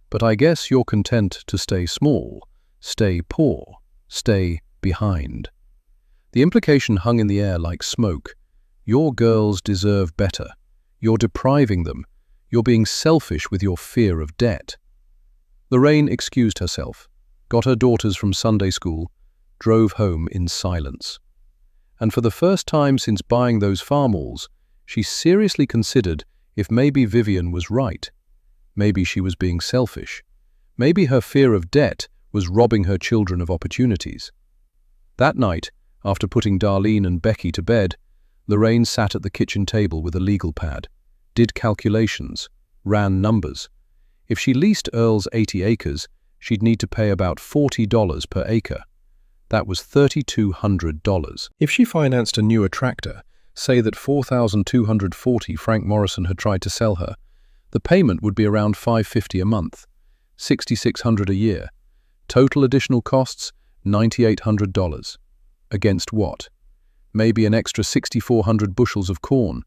But I guess you're content to stay small, stay poor, stay behind. The implication hung in the air like smoke. Your girls deserve better. You're depriving them. You're being selfish with your fear of debt. Lorraine excused herself, got her daughters from Sunday school, drove home in silence. And for the first time since buying those Farmalls, she seriously considered if maybe Vivian was right. Maybe she was being selfish. Maybe her fear of debt was robbing her children of opportunities. That night, after putting Darlene and Becky to bed, Lorraine sat at the kitchen table with a legal pad, did calculations, ran numbers. If she leased Earl's 80 acres, she'd need to pay about $40 per acre. That was $3,200. If she financed a newer tractor, say that $4,240 Frank Morrison had tried to sell her, the payment would be around $550 a month, $6,600 a year. Total additional costs, $9,800. Against what? Maybe an extra 6,400 bushels of corn.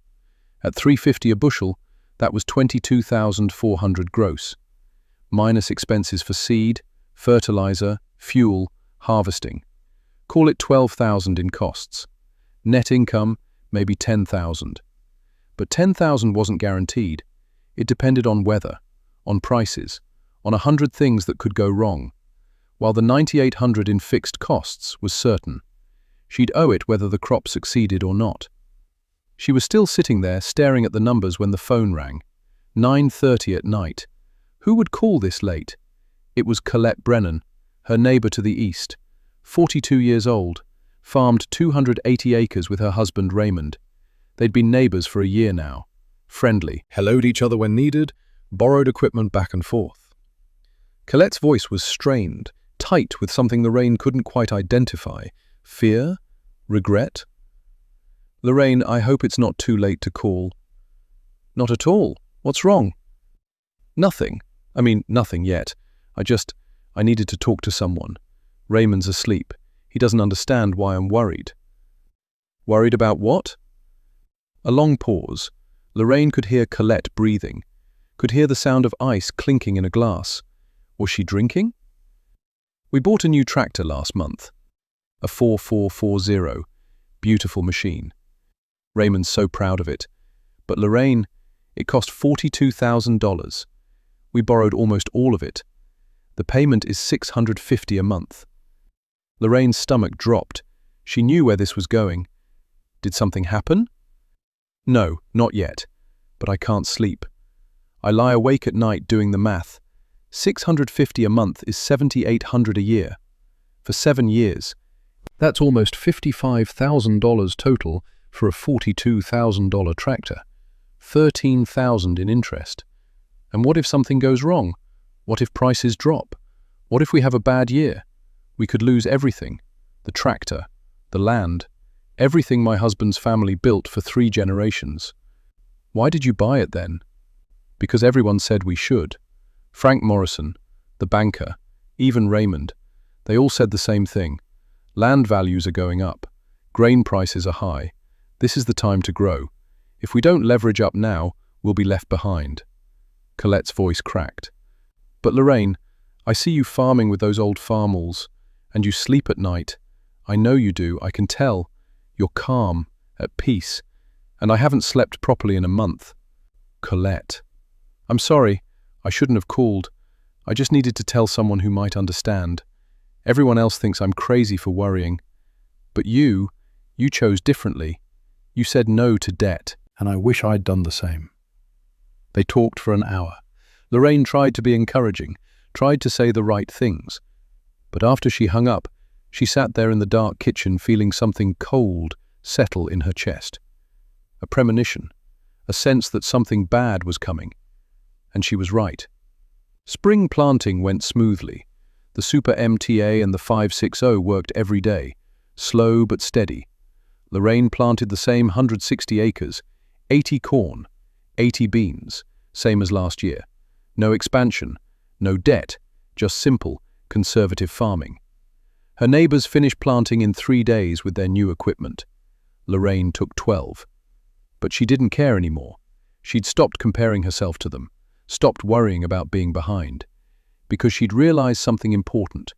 At $350 a bushel, that was $22,400 gross. Minus expenses for seed, fertilizer, fuel, harvesting. Call it $12,000 in costs. Net income, maybe $10,000. But $10,000 wasn't guaranteed. It depended on weather, on prices, on 100 things that could go wrong. While the $9,800 in fixed costs was certain. She'd owe it whether the crop succeeded or not. She was still sitting there staring at the numbers when the phone rang. 9:30 at night. Who would call this late? It was Colette Brennan, her neighbor to the east, 42 years old, farmed 280 acres with her husband Raymond. They'd been neighbors for a year now. Friendly, helloed each other when needed, borrowed equipment back and forth. Colette's voice was strained, tight with something Lorraine couldn't quite identify. Fear? Regret? Lorraine, I hope it's not too late to call. Not at all. What's wrong? Nothing. Nothing yet. I needed to talk to someone. Raymond's asleep. He doesn't understand why I'm worried. Worried about what? A long pause. Lorraine could hear Colette breathing, could hear the sound of ice clinking in a glass. Was she drinking? We bought a new tractor last month. A 4440. Beautiful machine. Raymond's so proud of it. But Lorraine, it cost $42,000. We borrowed almost all of it. The payment is $650 a month. Lorraine's stomach dropped. She knew where this was going. Did something happen? No, not yet. But I can't sleep. I lie awake at night doing the math. $650 a month is $7,800 a year. For 7 years. That's almost $55,000 total for a $42,000 tractor. $13,000 in interest. And what if something goes wrong? What if prices drop? What if we have a bad year? We could lose everything. The tractor, the land, everything my husband's family built for 3 generations. Why did you buy it then? Because everyone said we should. Frank Morrison, the banker, even Raymond, they all said the same thing. Land values are going up. Grain prices are high. This is the time to grow. If we don't leverage up now, we'll be left behind. Colette's voice cracked. But Lorraine, I see you farming with those old Farmalls, and you sleep at night. I know you do, I can tell. You're calm, at peace, and I haven't slept properly in a month. Colette. I'm sorry, I shouldn't have called. I just needed to tell someone who might understand. Everyone else thinks I'm crazy for worrying. But you chose differently. You said no to debt. And I wish I'd done the same. They talked for an hour. Lorraine tried to be encouraging, tried to say the right things. But after she hung up, she sat there in the dark kitchen feeling something cold settle in her chest. A premonition, a sense that something bad was coming. And she was right. Spring planting went smoothly. The Super MTA and the 560 worked every day, slow but steady. Lorraine planted the same 160 acres, 80 corn, 80 beans, same as last year. No expansion, no debt, just simple, conservative farming. Her neighbors finished planting in 3 days with their new equipment. Lorraine took 12. But she didn't care anymore. She'd stopped comparing herself to them, stopped worrying about being behind, because she'd realized something important.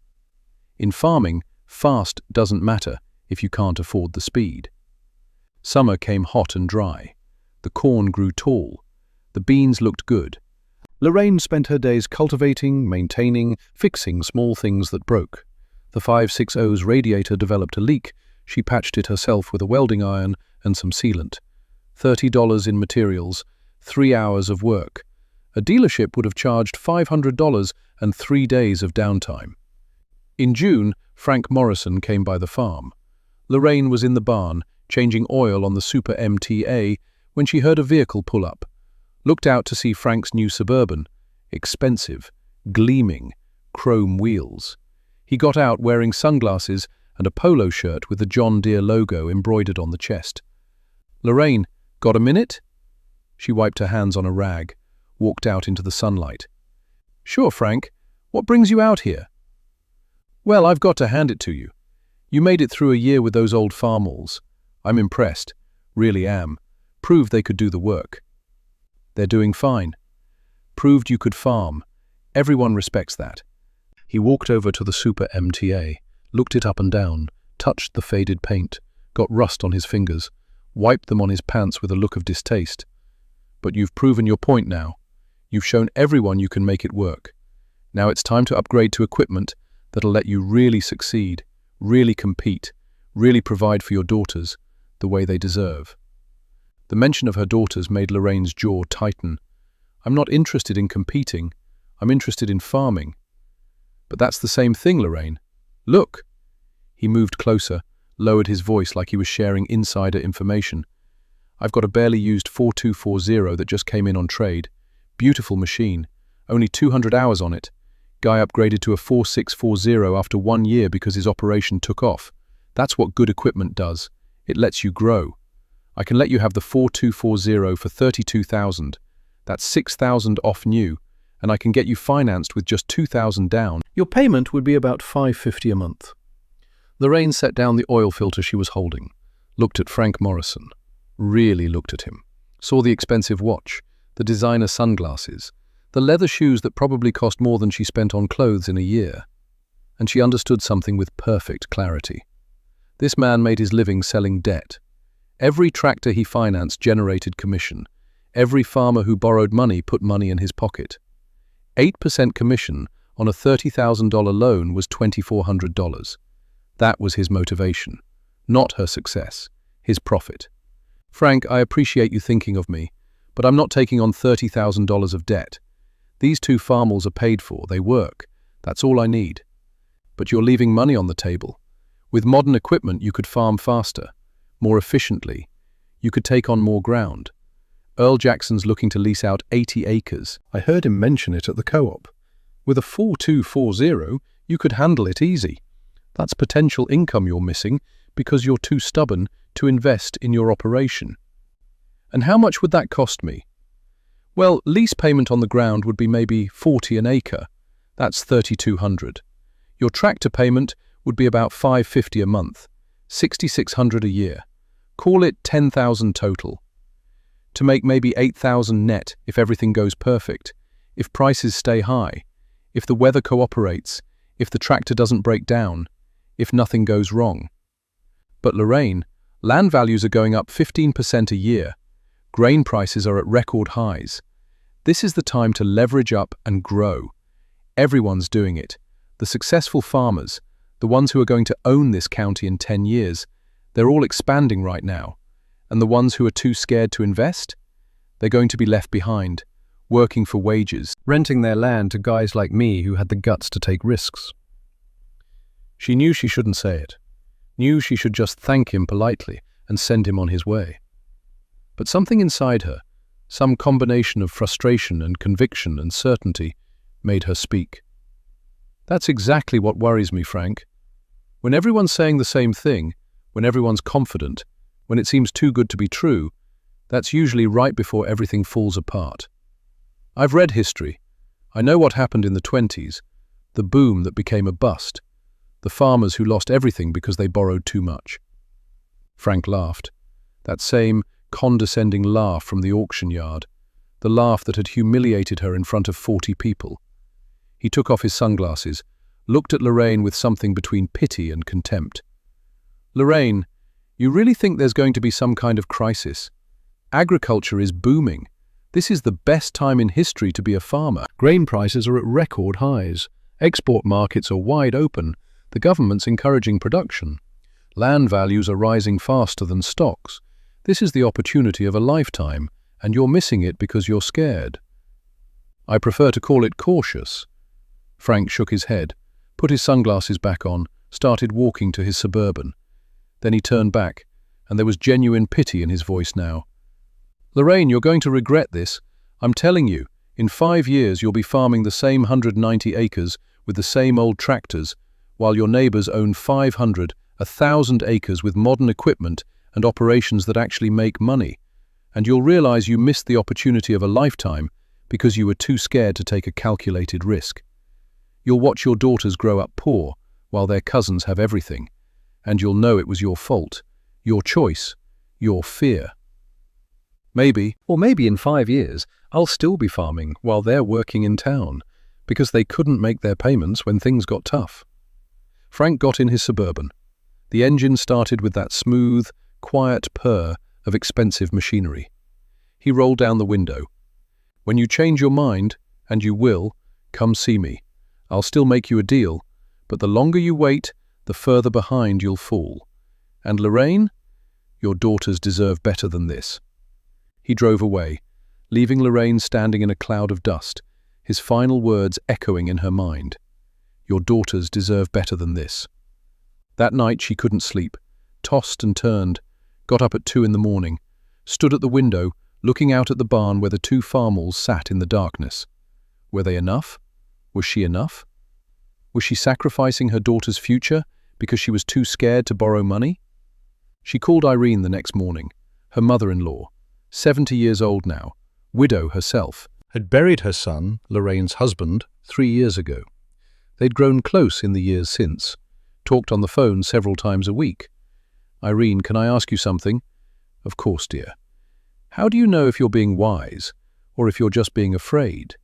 In farming, fast doesn't matter if you can't afford the speed. Summer came hot and dry. The corn grew tall. The beans looked good. Lorraine spent her days cultivating, maintaining, fixing small things that broke. The 560's radiator developed a leak. She patched it herself with a welding iron and some sealant. $30 in materials, 3 hours of work. A dealership would have charged $500 and 3 days of downtime. In June, Frank Morrison came by the farm. Lorraine was in the barn, changing oil on the Super MTA, when she heard a vehicle pull up. Looked out to see Frank's new Suburban, expensive, gleaming, chrome wheels. He got out wearing sunglasses and a polo shirt with the John Deere logo embroidered on the chest. "Lorraine, got a minute?" She wiped her hands on a rag, walked out into the sunlight. "Sure, Frank. What brings you out here?" "Well, I've got to hand it to you. You made it through a year with those old Farmalls. I'm impressed. Really am. Proved they could do the work." "They're doing fine. Proved you could farm. Everyone respects that." He walked over to the Super MTA, looked it up and down, touched the faded paint, got rust on his fingers, wiped them on his pants with a look of distaste. "But you've proven your point now. You've shown everyone you can make it work. Now it's time to upgrade to equipment that'll let you really succeed, really compete, really provide for your daughters the way they deserve." The mention of her daughters made Lorraine's jaw tighten. "I'm not interested in competing. I'm interested in farming." "But that's the same thing, Lorraine. Look." He moved closer, lowered his voice like he was sharing insider information. "I've got a barely used 4240 that just came in on trade. Beautiful machine. Only 200 hours on it. Guy upgraded to a 4640 after 1 year because his operation took off. That's what good equipment does. It lets you grow. I can let you have the 4240 for $32,000. That's $6,000 off new, and I can get you financed with just $2,000 down. Your payment would be about $550 a month." Lorraine set down the oil filter she was holding, looked at Frank Morrison, really looked at him, saw the expensive watch, the designer sunglasses, the leather shoes that probably cost more than she spent on clothes in a year. And she understood something with perfect clarity. This man made his living selling debt. Every tractor he financed generated commission. Every farmer who borrowed money put money in his pocket. 8% commission on a $30,000 loan was $2,400. That was his motivation, not her success, his profit. "Frank, I appreciate you thinking of me, but I'm not taking on $30,000 of debt. These 2 Farmalls are paid for, they work. That's all I need. But you're leaving money on the table. With modern equipment, you could farm faster, more efficiently. You could take on more ground. Earl Jackson's looking to lease out 80 acres. I heard him mention it at the co-op. With a 4240, you could handle it easy. That's potential income you're missing because you're too stubborn to invest in your operation." "And how much would that cost me?" "Well, lease payment on the ground would be maybe $40 an acre. That's $3,200. Your tractor payment would be about $550 a month, $6,600 a year. Call it $10,000 total. To make maybe $8,000 net if everything goes perfect, if prices stay high, if the weather cooperates, if the tractor doesn't break down, if nothing goes wrong." "But Lorraine, Land values are going up 15% a year. Grain prices are at record highs. This is the time to leverage up and grow. Everyone's doing it. The successful farmers, the ones who are going to own this county in 10 years, they're all expanding right now. And the ones who are too scared to invest? They're going to be left behind, working for wages, renting their land to guys like me who had the guts to take risks. She knew she shouldn't say it, knew she should just thank him politely and send him on his way. But something inside her, some combination of frustration and conviction and certainty, made her speak. That's exactly what worries me, Frank. When everyone's saying the same thing, when everyone's confident, when it seems too good to be true, that's usually right before everything falls apart. I've read history. I know what happened in the 20s, the boom that became a bust, the farmers who lost everything because they borrowed too much. Frank laughed, that same condescending laugh from the auction yard, the laugh that had humiliated her in front of 40 people. He took off his sunglasses, looked at Lorraine with something between pity and contempt. Lorraine, you really think there's going to be some kind of crisis? Agriculture is booming. This is the best time in history to be a farmer. Grain prices are at record highs. Export markets are wide open. The government's encouraging production. Land values are rising faster than stocks. This is the opportunity of a lifetime, and you're missing it because you're scared. I prefer to call it cautious. Frank shook his head, put his sunglasses back on, started walking to his Suburban. Then he turned back, and there was genuine pity in his voice now. Lorraine, you're going to regret this. I'm telling you, in 5 years you'll be farming the same 190 acres with the same old tractors, while your neighbors own 500, 1,000 acres with modern equipment and operations that actually make money. And you'll realize you missed the opportunity of a lifetime because you were too scared to take a calculated risk. You'll watch your daughters grow up poor while their cousins have everything. And you'll know it was your fault, your choice, your fear. Maybe in 5 years, I'll still be farming while they're working in town, because they couldn't make their payments when things got tough. Frank got in his Suburban. The engine started with that smooth, quiet purr of expensive machinery. He rolled down the window. When you change your mind, and you will, come see me. I'll still make you a deal, but the longer you wait, the further behind you'll fall. And Lorraine, your daughters deserve better than this. He drove away, leaving Lorraine standing in a cloud of dust, his final words echoing in her mind. Your daughters deserve better than this. That night she couldn't sleep, tossed and turned, got up at 2 a.m, stood at the window, looking out at the barn where the 2 Farmalls sat in the darkness. Were they enough? Was she enough? Was she sacrificing her daughter's future because she was too scared to borrow money? She called Irene the next morning. Her mother-in-law, 70 years old now, widow herself, had buried her son, Lorraine's husband, 3 years ago. They'd grown close in the years since, talked on the phone several times a week. Irene, can I ask you something? Of course, dear. How do you know if you're being wise or if you're just being afraid?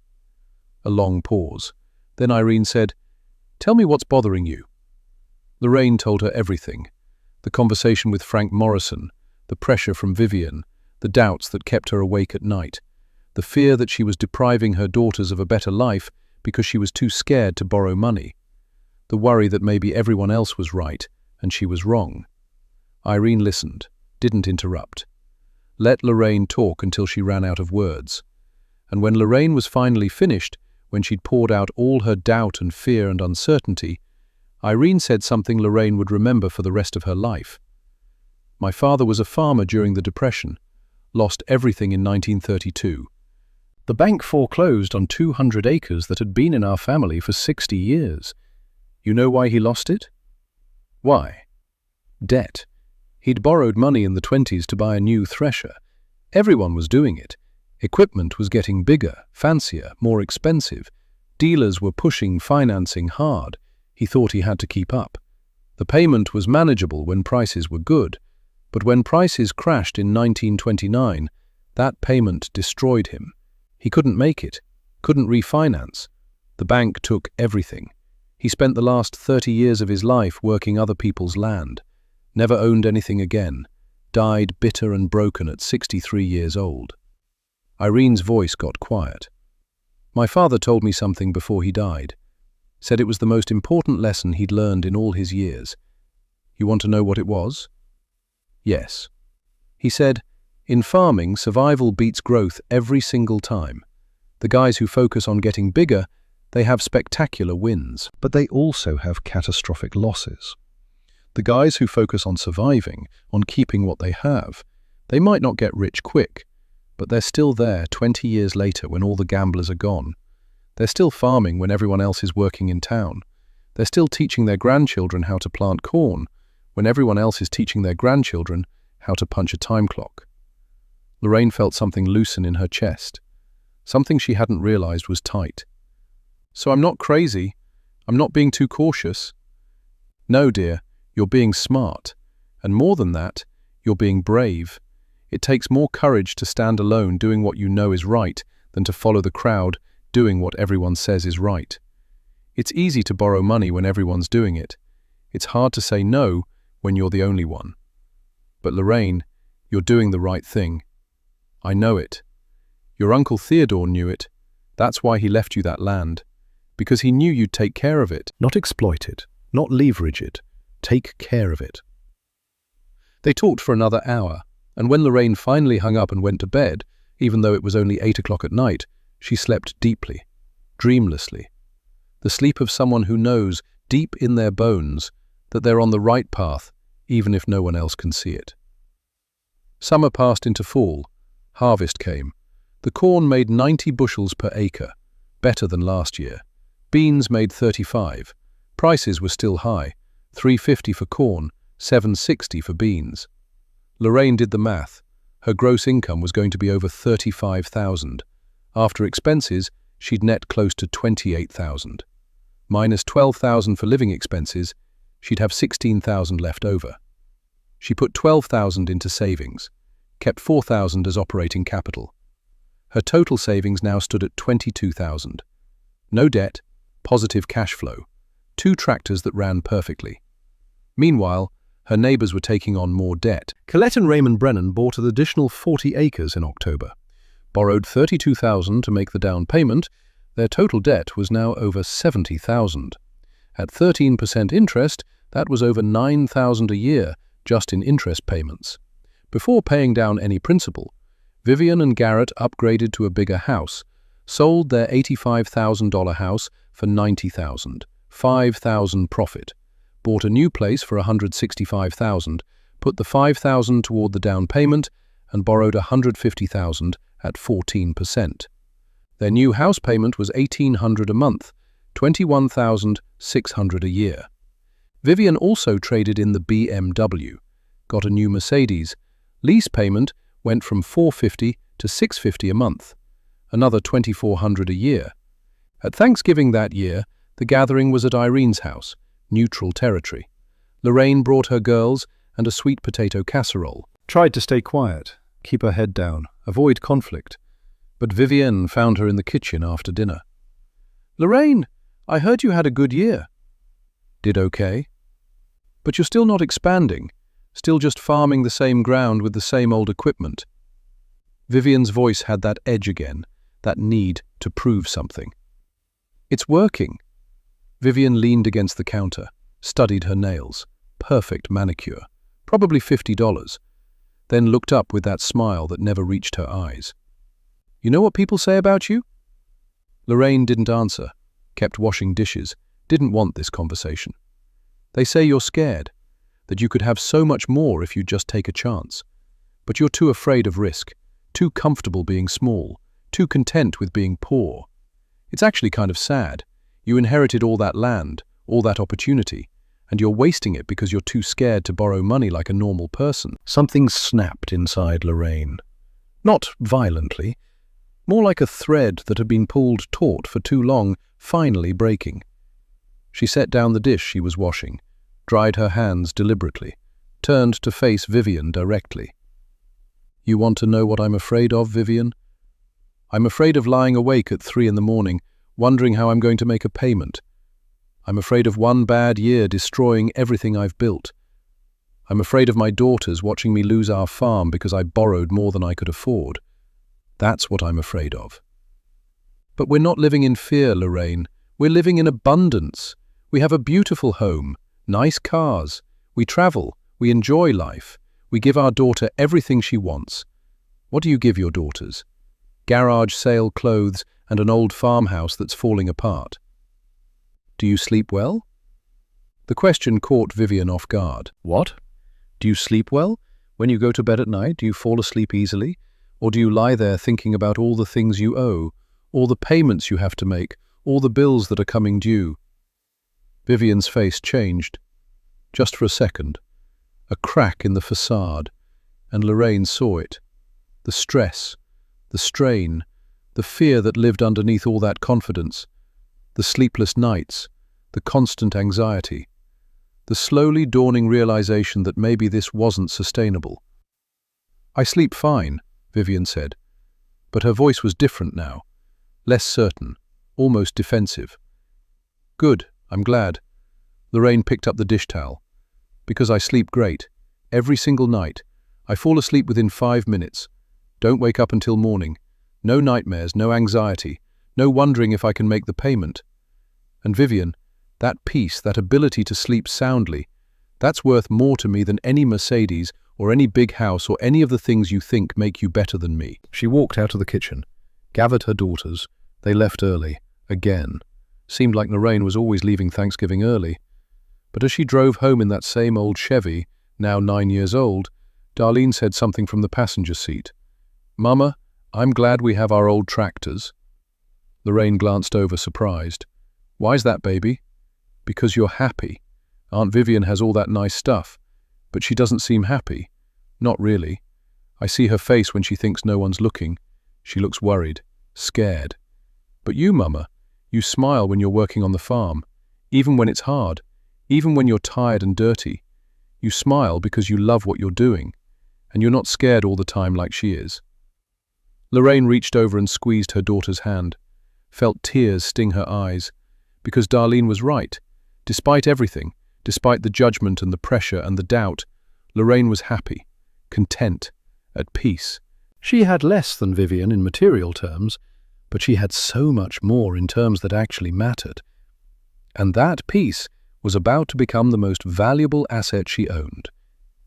A long pause. Then Irene said, Tell me what's bothering you. Lorraine told her everything. The conversation with Frank Morrison, the pressure from Vivian, the doubts that kept her awake at night, the fear that she was depriving her daughters of a better life because she was too scared to borrow money, the worry that maybe everyone else was right and she was wrong. Irene listened, didn't interrupt. Let Lorraine talk until she ran out of words. And when Lorraine was finally finished, when she'd poured out all her doubt and fear and uncertainty, Irene said something Lorraine would remember for the rest of her life. My father was a farmer during the Depression, lost everything in 1932. The bank foreclosed on 200 acres that had been in our family for 60 years. You know why he lost it? Why? Debt. He'd borrowed money in the 20s to buy a new thresher. Everyone was doing it. Equipment was getting bigger, fancier, more expensive. Dealers were pushing financing hard. He thought he had to keep up. The payment was manageable when prices were good, but when prices crashed in 1929, that payment destroyed him. He couldn't make it, couldn't refinance. The bank took everything. He spent the last 30 years of his life working other people's land, never owned anything again, died bitter and broken at 63 years old. Irene's voice got quiet. My father told me something before he died. Said it was the most important lesson he'd learned in all his years. You want to know what it was? Yes. He said, in farming, survival beats growth every single time. The guys who focus on getting bigger, they have spectacular wins, but they also have catastrophic losses. The guys who focus on surviving, on keeping what they have, they might not get rich quick, but they're still there 20 years later when all the gamblers are gone. They're still farming when everyone else is working in town. They're still teaching their grandchildren how to plant corn when everyone else is teaching their grandchildren how to punch a time clock. Lorraine felt something loosen in her chest. Something she hadn't realized was tight. So I'm not crazy. I'm not being too cautious. No, dear, you're being smart. And more than that, you're being brave. It takes more courage to stand alone doing what you know is right than to follow the crowd doing what everyone says is right. It's easy to borrow money when everyone's doing it. It's hard to say no when you're the only one. But Lorraine, you're doing the right thing. I know it. Your Uncle Theodore knew it. That's why he left you that land. Because he knew you'd take care of it. Not exploit it, not leverage it. Take care of it. They talked for another hour, and when Lorraine finally hung up and went to bed, even though it was only 8 o'clock at night, she slept deeply, dreamlessly. The sleep of someone who knows, deep in their bones, that they're on the right path, even if no one else can see it. Summer passed into fall. Harvest came. The corn made 90 bushels per acre, better than last year. Beans made 35. Prices were still high, $3.50 for corn, $7.60 for beans. Lorraine did the math. Her gross income was going to be over $35,000. After expenses, she'd net close to $28,000. Minus $12,000 for living expenses, she'd have $16,000 left over. She put $12,000 into savings, kept $4,000 as operating capital. Her total savings now stood at $22,000. No debt, positive cash flow, 2 tractors that ran perfectly. Meanwhile, her neighbors were taking on more debt. Colette and Raymond Brennan bought an additional 40 acres in October. Borrowed $32,000 to make the down payment. Their total debt was now over $70,000. At 13% interest, that was over $9,000 a year just in interest payments. Before paying down any principal, Vivian and Garrett upgraded to a bigger house, sold their $85,000 house for $90,000, $5,000 profit, bought a new place for $165,000, put the $5,000 toward the down payment, and borrowed $150,000 at 14%. Their new house payment was $1,800 a month, $21,600 a year. Vivian also traded in the BMW, got a new Mercedes. Lease payment went from $450 to $650 a month, another $2,400 a year. At Thanksgiving that year, the gathering was at Irene's house, neutral territory. Lorraine brought her girls and a sweet potato casserole. Tried to stay quiet, keep her head down, avoid conflict. But Vivienne found her in the kitchen after dinner. Lorraine, I heard you had a good year. Did okay. But you're still not expanding, still just farming the same ground with the same old equipment. Vivian's voice had that edge again, that need to prove something. It's working. Vivian leaned against the counter, studied her nails. Perfect manicure. Probably $50. Then looked up with that smile that never reached her eyes. You know what people say about you? Lorraine didn't answer, kept washing dishes, didn't want this conversation. They say you're scared, that you could have so much more if you just take a chance. But you're too afraid of risk, too comfortable being small, too content with being poor. It's actually kind of sad. You inherited all that land, all that opportunity, and you're wasting it because you're too scared to borrow money like a normal person. Something snapped inside Lorraine. Not violently, more like a thread that had been pulled taut for too long, finally breaking. She set down the dish she was washing, dried her hands deliberately, turned to face Vivian directly. You want to know what I'm afraid of, Vivian? I'm afraid of lying awake at 3 a.m, wondering how I'm going to make a payment. I'm afraid of one bad year destroying everything I've built. I'm afraid of my daughters watching me lose our farm because I borrowed more than I could afford. That's what I'm afraid of. But we're not living in fear, Lorraine. We're living in abundance. We have a beautiful home, nice cars. We travel, we enjoy life. We give our daughter everything she wants. What do you give your daughters? Garage sale clothes and an old farmhouse that's falling apart. Do you sleep well? The question caught Vivian off guard. What? Do you sleep well? When you go to bed at night, do you fall asleep easily? Or do you lie there thinking about all the things you owe, all the payments you have to make, all the bills that are coming due? Vivian's face changed. Just for a second. A crack in the facade, and Lorraine saw it. The stress, the strain, the fear that lived underneath all that confidence, the sleepless nights, the constant anxiety, the slowly dawning realization that maybe this wasn't sustainable. I sleep fine, Vivian said, but her voice was different now, less certain, almost defensive. Good, I'm glad. Lorraine picked up the dish towel. Because I sleep great. Every single night. I fall asleep within 5 minutes. Don't wake up until morning. No nightmares, no anxiety, no wondering if I can make the payment. And Vivian, that peace, that ability to sleep soundly, that's worth more to me than any Mercedes or any big house or any of the things you think make you better than me. She walked out of the kitchen, gathered her daughters. They left early, again. Seemed like Lorraine was always leaving Thanksgiving early. But as she drove home in that same old Chevy, now 9 years old, Darlene said something from the passenger seat. Mama, I'm glad we have our old tractors. Lorraine glanced over, surprised. Why's that, baby? Because you're happy. Aunt Vivian has all that nice stuff, but she doesn't seem happy. Not really. I see her face when she thinks no one's looking. She looks worried, scared. But you, Mama, you smile when you're working on the farm, even when it's hard, even when you're tired and dirty. You smile because you love what you're doing, and you're not scared all the time like she is. Lorraine reached over and squeezed her daughter's hand, felt tears sting her eyes, because Darlene was right. Despite everything, despite the judgment and the pressure and the doubt, Lorraine was happy, content, at peace. She had less than Vivian in material terms, but she had so much more in terms that actually mattered. And that peace was about to become the most valuable asset she owned,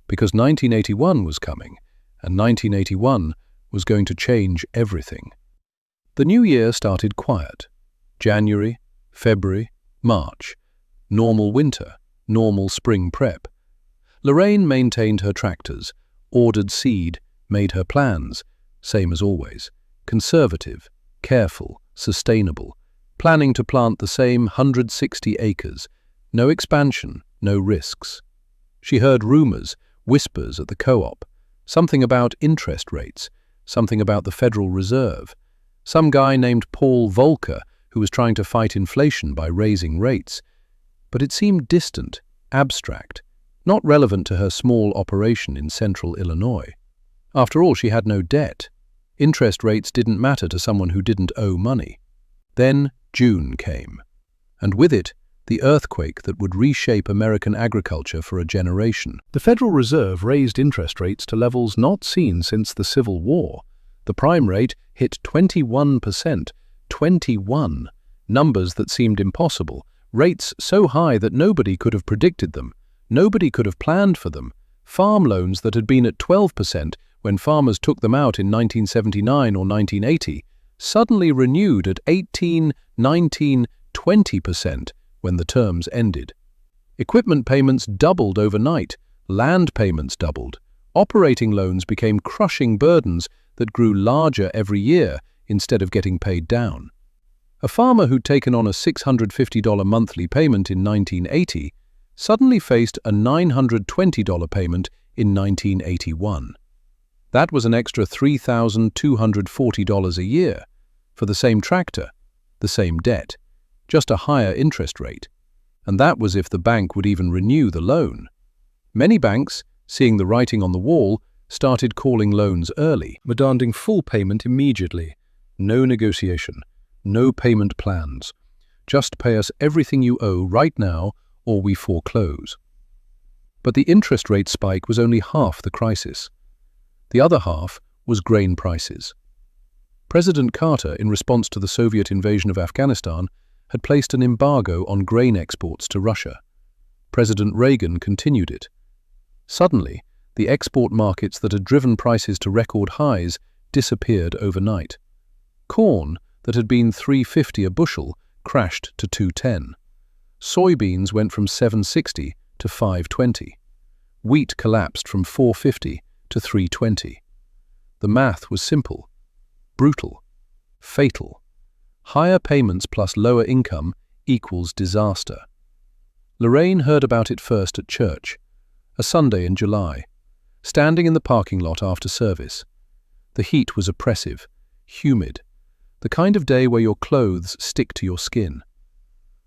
because 1981 was coming, and 1981 was going to change everything. The new year started quiet. January, February, March. Normal winter, normal spring prep. Lorraine maintained her tractors, ordered seed, made her plans, same as always, conservative, careful, sustainable, planning to plant the same 160 acres, no expansion, no risks. She heard rumors, whispers at the co-op, something about interest rates, something about the Federal Reserve, some guy named Paul Volcker who was trying to fight inflation by raising rates. But it seemed distant, abstract, not relevant to her small operation in central Illinois. After all, she had no debt. Interest rates didn't matter to someone who didn't owe money. Then June came, and with it, the earthquake that would reshape American agriculture for a generation. The Federal Reserve raised interest rates to levels not seen since the Civil War. The prime rate hit 21%, 21, numbers that seemed impossible, rates so high that nobody could have predicted them, nobody could have planned for them. Farm loans that had been at 12% when farmers took them out in 1979 or 1980, suddenly renewed at 18, 19, 20% when the terms ended. Equipment payments doubled overnight, land payments doubled, operating loans became crushing burdens that grew larger every year instead of getting paid down. A farmer who'd taken on a $650 monthly payment in 1980 suddenly faced a $920 payment in 1981. That was an extra $3,240 a year for the same tractor, the same debt, just a higher interest rate. And that was if the bank would even renew the loan. Many banks, seeing the writing on the wall, started calling loans early, demanding full payment immediately. No negotiation, no payment plans. Just pay us everything you owe right now or we foreclose. But the interest rate spike was only half the crisis. The other half was grain prices. President Carter, in response to the Soviet invasion of Afghanistan, had placed an embargo on grain exports to Russia. President Reagan continued it. Suddenly, the export markets that had driven prices to record highs disappeared overnight. Corn, that had been $3.50 a bushel, crashed to $2.10. Soybeans went from $7.60 to $5.20. Wheat collapsed from $4.50 to $3.20. The math was simple, brutal, fatal. Higher payments plus lower income equals disaster. Lorraine heard about it first at church, a Sunday in July, standing in the parking lot after service. The heat was oppressive, humid, the kind of day where your clothes stick to your skin.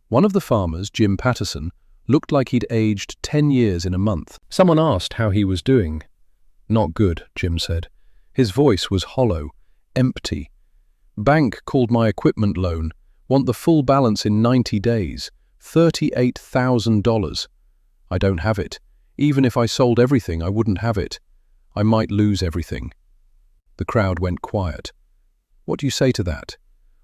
One of the farmers, Jim Patterson, looked like he'd aged 10 years in a month. Someone asked how he was doing. "Not good," Jim said. His voice was hollow, empty. "Bank called my equipment loan, want the full balance in 90 days, $38,000. I don't have it. Even if I sold everything, I wouldn't have it. I might lose everything." The crowd went quiet. What do you say to that?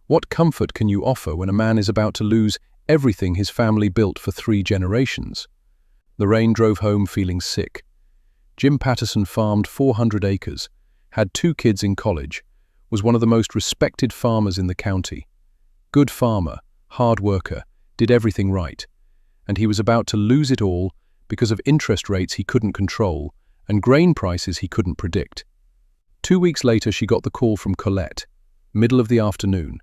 What comfort can you offer when a man is about to lose everything his family built for 3 generations? Lorraine drove home feeling sick. Jim Patterson farmed 400 acres, had 2 kids in college, was one of the most respected farmers in the county. Good farmer, hard worker, did everything right. And he was about to lose it all because of interest rates he couldn't control and grain prices he couldn't predict. 2 weeks later, she got the call from Colette, middle of the afternoon.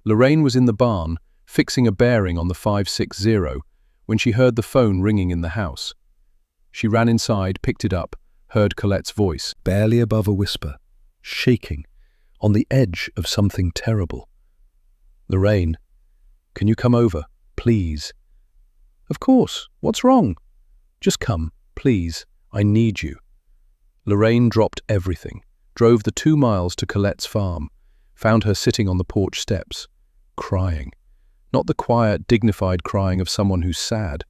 Lorraine was in the barn, fixing a bearing on the 560, when she heard the phone ringing in the house. She ran inside, picked it up, heard Colette's voice, barely above a whisper, shaking, on the edge of something terrible. "Lorraine, can you come over, please?" "Of course. What's wrong?" "Just come, please. I need you." Lorraine dropped everything, drove the 2 miles to Colette's farm, found her sitting on the porch steps, crying. Not the quiet, dignified crying of someone who's sad,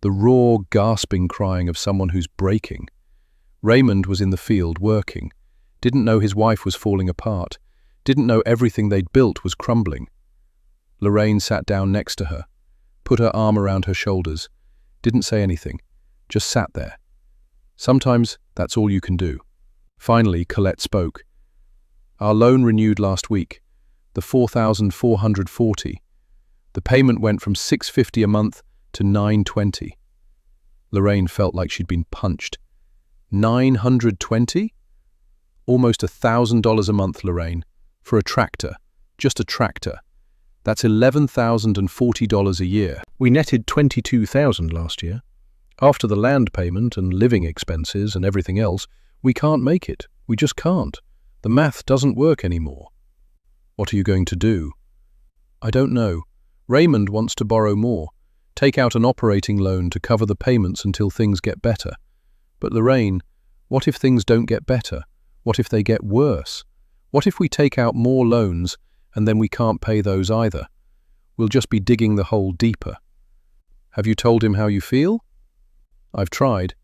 the raw, gasping crying of someone who's breaking. Raymond was in the field working, didn't know his wife was falling apart, didn't know everything they'd built was crumbling. Lorraine sat down next to her, put her arm around her shoulders, didn't say anything, just sat there. Sometimes that's all you can do. Finally, Colette spoke. "Our loan renewed last week, the $4,440. The payment went from $650 a month to $920. Lorraine felt like she'd been punched. $920? Almost $1,000 a month, Lorraine, for a tractor, just a tractor. That's $11,040 a year. We netted $22,000 last year. After the land payment and living expenses and everything else, we can't make it. We just can't. The math doesn't work anymore." "What are you going to do?" "I don't know. Raymond wants to borrow more, take out an operating loan to cover the payments until things get better. But Lorraine, what if things don't get better? What if they get worse? What if we take out more loans and then we can't pay those either? We'll just be digging the hole deeper." "Have you told him how you feel?" "I've tried.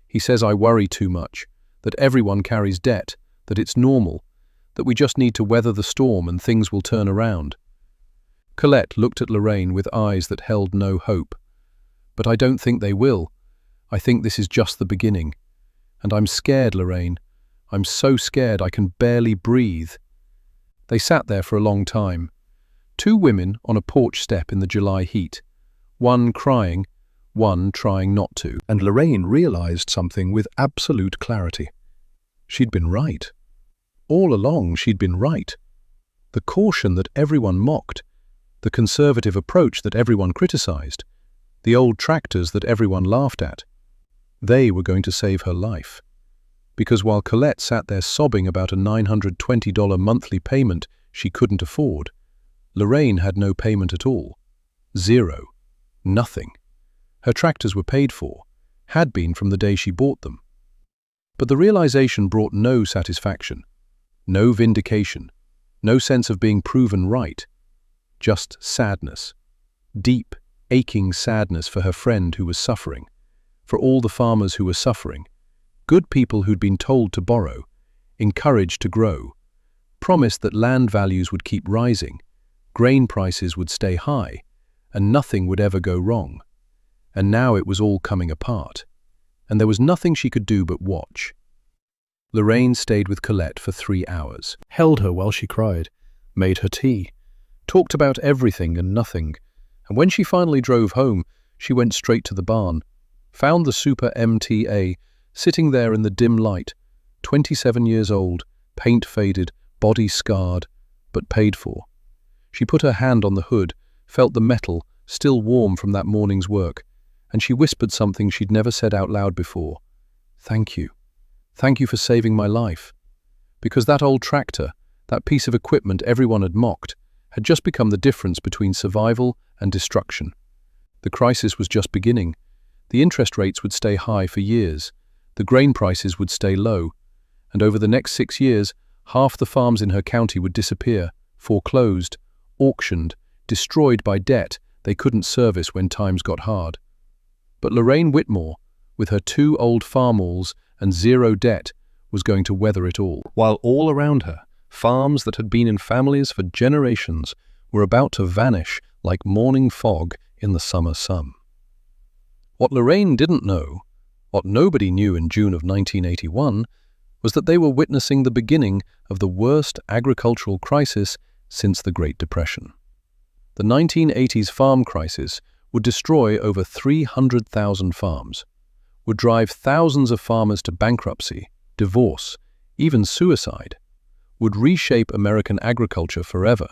He says I worry too much, that everyone carries debt, that it's normal, that we just need to weather the storm and things will turn around." Colette looked at Lorraine with eyes that held no hope. "But I don't think they will. I think this is just the beginning. And I'm scared, Lorraine. I'm so scared I can barely breathe." They sat there for a long time. 2 women on a porch step in the July heat. One crying, one trying not to. And Lorraine realized something with absolute clarity. She'd been right. All along, she'd been right. The caution that everyone mocked, the conservative approach that everyone criticized, the old tractors that everyone laughed at, they were going to save her life. Because while Colette sat there sobbing about a $920 monthly payment she couldn't afford, Lorraine had no payment at all. 0. Nothing. Her tractors were paid for, had been from the day she bought them. But the realization brought no satisfaction, no vindication, no sense of being proven right. Just sadness. Deep, aching sadness for her friend who was suffering. for all the farmers who were suffering, good people who'd been told to borrow, encouraged to grow, promised that land values would keep rising, grain prices would stay high, and nothing would ever go wrong. And now it was all coming apart, and there was nothing she could do but watch. Lorraine stayed with Colette for 3 hours, held her while she cried, made her tea, talked about everything and nothing, and when she finally drove home, she went straight to the barn, found the Super MTA sitting there in the dim light, 27 years old, paint faded, body scarred, but paid for. She put her hand on the hood, felt the metal, still warm from that morning's work, and she whispered something she'd never said out loud before. Thank you. Thank you for saving my life. Because that old tractor, that piece of equipment everyone had mocked, had just become the difference between survival and destruction. The crisis was just beginning. The interest rates would stay high for years. The grain prices would stay low. And over the next 6 years, half the farms in her county would disappear, foreclosed, auctioned, destroyed by debt they couldn't service when times got hard. But Lorraine Whitmore, with her 2 old Farmalls and 0 debt, was going to weather it all. While all around her, farms that had been in families for generations were about to vanish like morning fog in the summer sun. What Lorraine didn't know, what nobody knew in June of 1981, was that they were witnessing the beginning of the worst agricultural crisis since the Great Depression. The 1980s farm crisis would destroy over 300,000 farms, would drive thousands of farmers to bankruptcy, divorce, even suicide, would reshape American agriculture forever.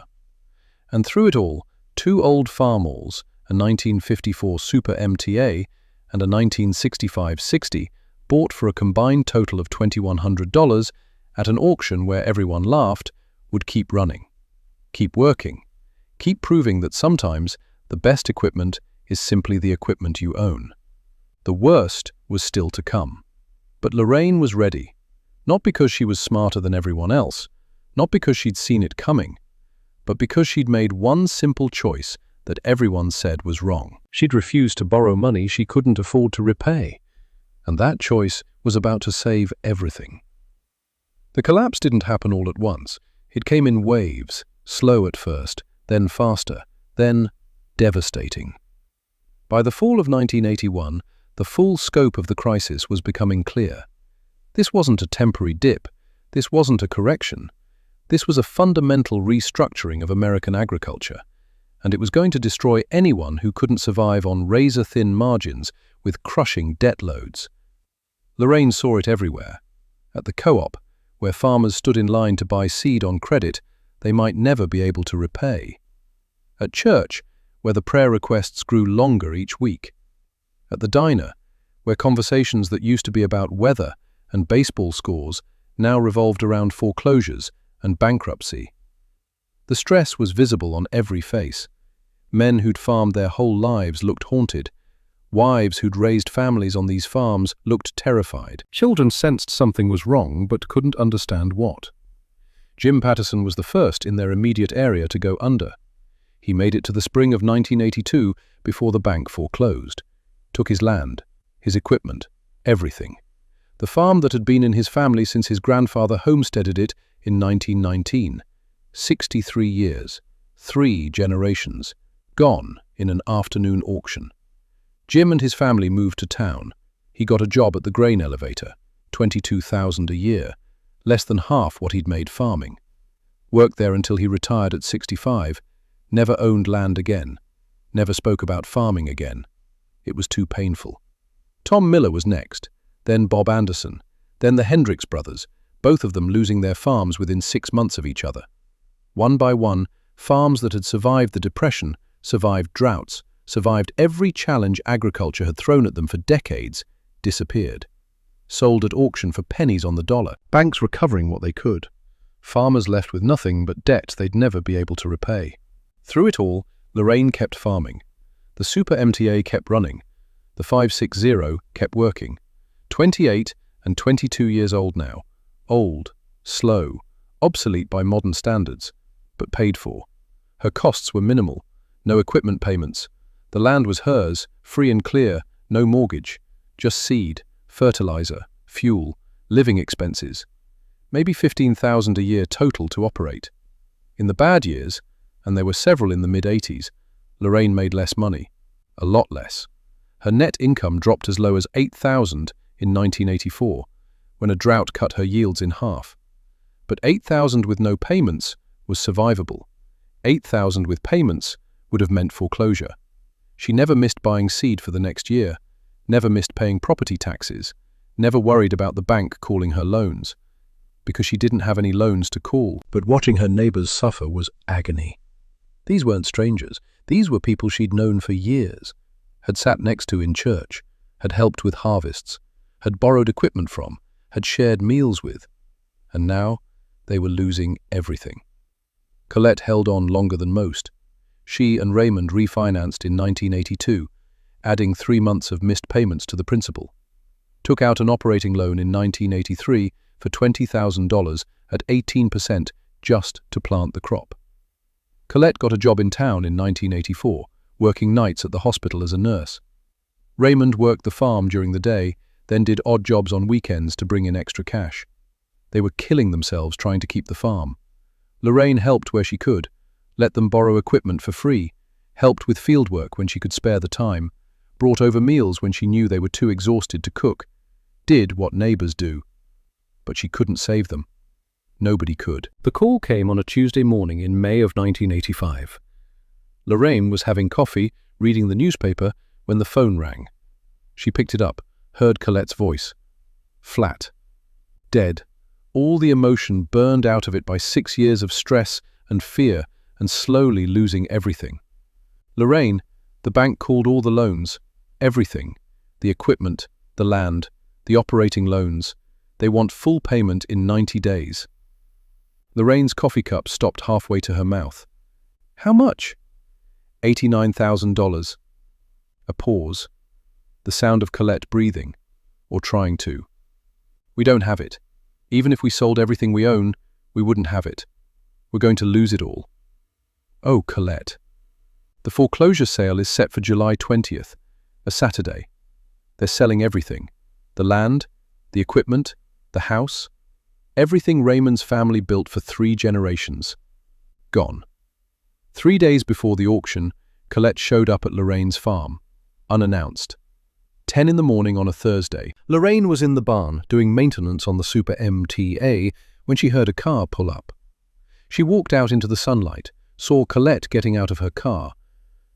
And through it all, 2 old Farmalls, a 1954 Super MTA and a 1965-60, bought for a combined total of $2,100 at an auction where everyone laughed, would keep running, keep working, keep proving that sometimes the best equipment is simply the equipment you own. The worst was still to come. But Lorraine was ready, not because she was smarter than everyone else, not because she'd seen it coming, but because she'd made one simple choice that everyone said was wrong. She'd refused to borrow money she couldn't afford to repay, and that choice was about to save everything. The collapse didn't happen all at once. It came in waves, slow at first, then faster, then devastating. By the fall of 1981, the full scope of the crisis was becoming clear. This wasn't a temporary dip. This wasn't a correction. This was a fundamental restructuring of American agriculture, and it was going to destroy anyone who couldn't survive on razor-thin margins with crushing debt loads. Lorraine saw it everywhere. At the co-op, where farmers stood in line to buy seed on credit they might never be able to repay. At church, where the prayer requests grew longer each week. At the diner, where conversations that used to be about weather and baseball scores now revolved around foreclosures and bankruptcy. The stress was visible on every face. Men who'd farmed their whole lives looked haunted. Wives who'd raised families on these farms looked terrified. Children sensed something was wrong but couldn't understand what. Jim Patterson was the first in their immediate area to go under. He made it to the spring of 1982 before the bank foreclosed. Took his land, his equipment, everything. The farm that had been in his family since his grandfather homesteaded it in 1919. 63 years, 3 generations, gone in an afternoon auction. Jim and his family moved to town. He got a job at the grain elevator, $22,000 a year, less than half what he'd made farming. Worked there until he retired at 65, never owned land again, never spoke about farming again. It was too painful. Tom Miller was next, then Bob Anderson, then the Hendricks brothers, both of them losing their farms within 6 months of each other. One by one, farms that had survived the Depression, survived droughts, survived every challenge agriculture had thrown at them for decades, disappeared. Sold at auction for pennies on the dollar, banks recovering what they could. Farmers left with nothing but debt they'd never be able to repay. Through it all, Lorraine kept farming. The Super MTA kept running. The 560 kept working. 28 and 22 years old now. Old, slow, obsolete by modern standards, but paid for. Her costs were minimal, no equipment payments. The land was hers, free and clear, no mortgage. Just seed, fertilizer, fuel, living expenses. Maybe $15,000 a year total to operate. In the bad years, and there were several in the mid-80s, Lorraine made less money. A lot less. Her net income dropped as low as $8,000 in 1984, when a drought cut her yields in half. But $8,000 with no payments was survivable. $8,000 with payments would have meant foreclosure. She never missed buying seed for the next year, never missed paying property taxes, never worried about the bank calling her loans, because she didn't have any loans to call. But watching her neighbors suffer was agony. These weren't strangers. These were people she'd known for years, had sat next to in church, had helped with harvests, had borrowed equipment from, had shared meals with. And now they were losing everything. Colette held on longer than most. She and Raymond refinanced in 1982, adding 3 months of missed payments to the principal. Took out an operating loan in 1983 for $20,000 at 18% just to plant the crop. Colette got a job in town in 1984, working nights at the hospital as a nurse. Raymond worked the farm during the day, then did odd jobs on weekends to bring in extra cash. They were killing themselves trying to keep the farm. Lorraine helped where she could, let them borrow equipment for free, helped with fieldwork when she could spare the time, brought over meals when she knew they were too exhausted to cook, did what neighbors do. But she couldn't save them. Nobody could. The call came on a Tuesday morning in May of 1985. Lorraine was having coffee, reading the newspaper, when the phone rang. She picked it up, heard Colette's voice. Flat. Dead. All the emotion burned out of it by 6 years of stress and fear and slowly losing everything. Lorraine, the bank called all the loans, everything, the equipment, the land, the operating loans. They want full payment in 90 days. Lorraine's coffee cup stopped halfway to her mouth. How much? $89,000. A pause. The sound of Colette breathing, or trying to. We don't have it. Even if we sold everything we own, we wouldn't have it. We're going to lose it all. Oh, Colette. The foreclosure sale is set for July 20th, a Saturday. They're selling everything. The land, the equipment, the house, everything Raymond's family built for 3 generations. Gone. 3 days before the auction, Colette showed up at Lorraine's farm, unannounced. 10 in the morning on a Thursday. Lorraine was in the barn doing maintenance on the Super MTA when she heard a car pull up. She walked out into the sunlight, saw Colette getting out of her car,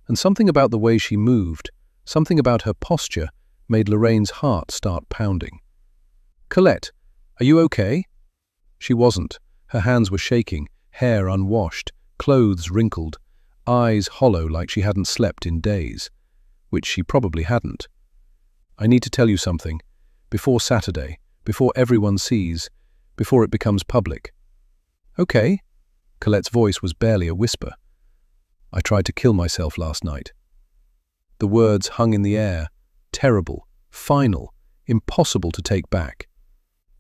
and something about the way she moved, something about her posture, made Lorraine's heart start pounding. "Colette, are you okay?" She wasn't. Her hands were shaking, hair unwashed, clothes wrinkled, eyes hollow like she hadn't slept in days, which she probably hadn't. "I need to tell you something, before Saturday, before everyone sees, before it becomes public." "Okay." Colette's voice was barely a whisper. "I tried to kill myself last night." The words hung in the air, terrible, final, impossible to take back.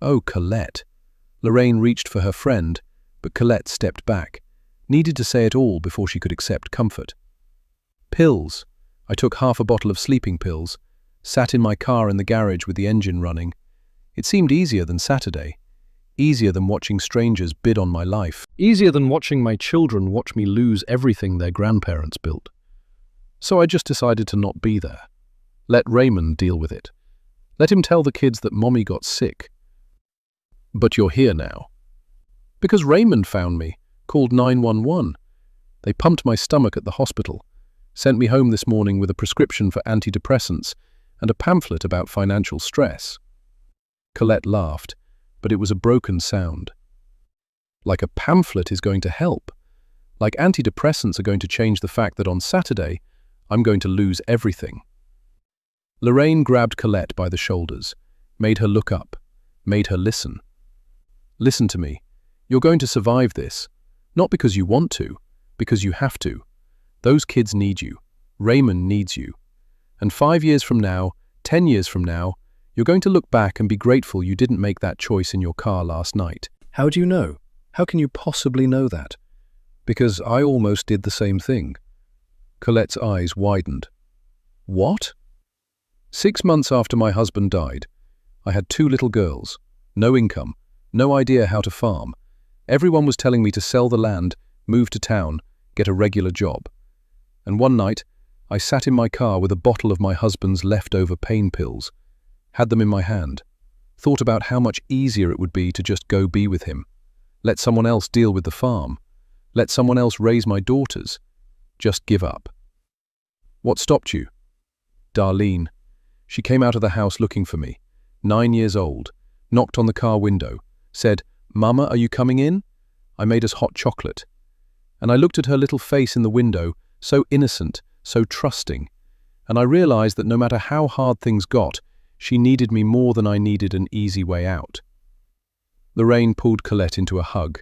Oh, Colette. Lorraine reached for her friend, but Colette stepped back, needed to say it all before she could accept comfort. "Pills. I took half a bottle of sleeping pills, sat in my car in the garage with the engine running. It seemed easier than Saturday, easier than watching strangers bid on my life, easier than watching my children watch me lose everything their grandparents built. So I just decided to not be there. Let Raymond deal with it. Let him tell the kids that Mommy got sick. But you're here now. Because Raymond found me, called 911. They pumped my stomach at the hospital, sent me home this morning with a prescription for antidepressants and a pamphlet about financial stress." Colette laughed, but it was a broken sound. Like a pamphlet is going to help. Like antidepressants are going to change the fact that on Saturday, I'm going to lose everything. Lorraine grabbed Colette by the shoulders, made her look up, made her listen. "Listen to me. You're going to survive this. Not because you want to, because you have to. Those kids need you. Raymond needs you. And 5 years from now, 10 years from now, you're going to look back and be grateful you didn't make that choice in your car last night." "How do you know? How can you possibly know that?" "Because I almost did the same thing." Colette's eyes widened. "What?" 6 months after my husband died, I had 2 little girls, no income, no idea how to farm. Everyone was telling me to sell the land, move to town, get a regular job. And one night, I sat in my car with a bottle of my husband's leftover pain pills, had them in my hand, thought about how much easier it would be to just go be with him, let someone else deal with the farm, let someone else raise my daughters, just give up. What stopped you? Darlene. She came out of the house looking for me, 9 years old, knocked on the car window, said, "Mama, are you coming in?" I made us hot chocolate. And I looked at her little face in the window, so innocent, so trusting, and I realized that no matter how hard things got, she needed me more than I needed an easy way out. Lorraine pulled Colette into a hug,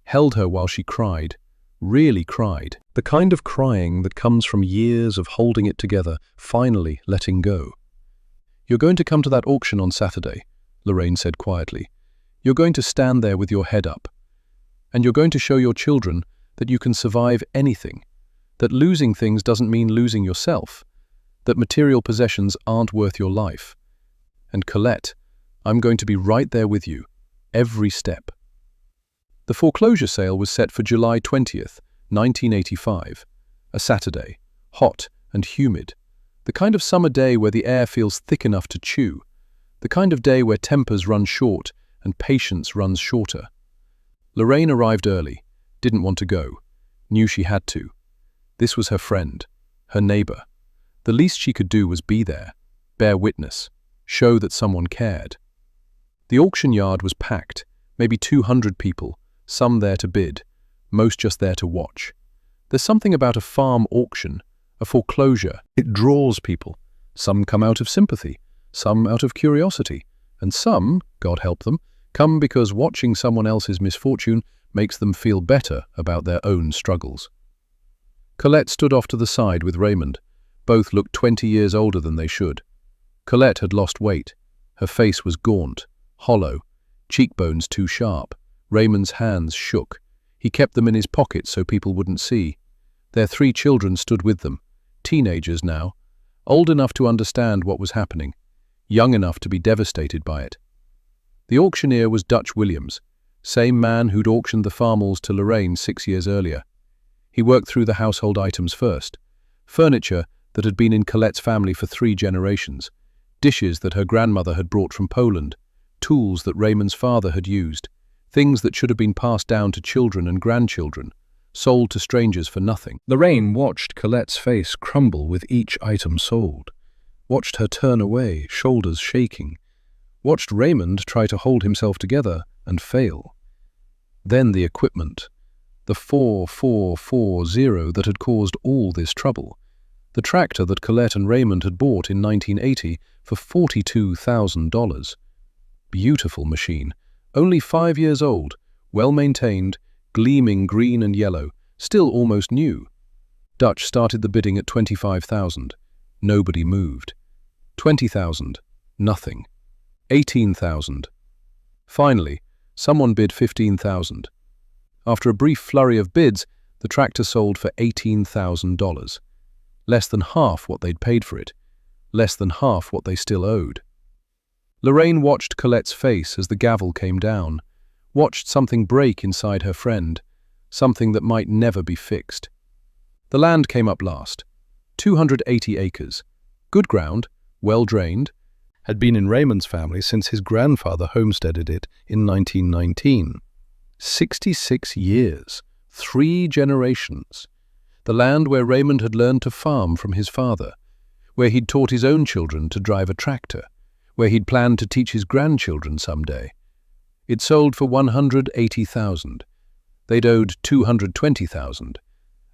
held her while she cried, really cried. The kind of crying that comes from years of holding it together, finally letting go. "You're going to come to that auction on Saturday," Lorraine said quietly. "You're going to stand there with your head up. And you're going to show your children that you can survive anything, that losing things doesn't mean losing yourself, that material possessions aren't worth your life. And Colette, I'm going to be right there with you, every step." The foreclosure sale was set for July 20th, 1985, a Saturday, hot and humid, the kind of summer day where the air feels thick enough to chew, the kind of day where tempers run short and patience runs shorter. Lorraine arrived early, didn't want to go, knew she had to. This was her friend, her neighbor. The least she could do was be there, bear witness, show that someone cared. The auction yard was packed, maybe 200 people, some there to bid, most just there to watch. There's something about a farm auction, a foreclosure. It draws people. Some come out of sympathy, some out of curiosity, and some, God help them, come because watching someone else's misfortune makes them feel better about their own struggles. Colette stood off to the side with Raymond. Both looked 20 years older than they should. Colette had lost weight. Her face was gaunt, hollow, cheekbones too sharp. Raymond's hands shook. He kept them in his pocket so people wouldn't see. Their 3 children stood with them, teenagers now, old enough to understand what was happening, young enough to be devastated by it. The auctioneer was Dutch Williams, same man who'd auctioned the Farmalls to Lorraine 6 years earlier. He worked through the household items first, furniture that had been in Colette's family for 3 generations, dishes that her grandmother had brought from Poland, tools that Raymond's father had used, things that should have been passed down to children and grandchildren, sold to strangers for nothing. Lorraine watched Colette's face crumble with each item sold, watched her turn away, shoulders shaking, watched Raymond try to hold himself together and fail. Then the equipment, the 4440 that had caused all this trouble, the tractor that Colette and Raymond had bought in 1980 for $42,000. Beautiful machine, only 5 years old, well-maintained, gleaming green and yellow, still almost new. Dutch started the bidding at $25,000. Nobody moved. $20,000. Nothing. $18,000. Finally, someone bid $15,000. After a brief flurry of bids, the tractor sold for $18,000. Less than half what they'd paid for it. Less than half what they still owed. Lorraine watched Colette's face as the gavel came down, watched something break inside her friend, something that might never be fixed. The land came up last. 280 acres. Good ground, well-drained, had been in Raymond's family since his grandfather homesteaded it in 1919. 66 years, 3 generations. The land where Raymond had learned to farm from his father, where he'd taught his own children to drive a tractor, where he'd planned to teach his grandchildren someday. It sold for $180,000. They'd owed $220,000.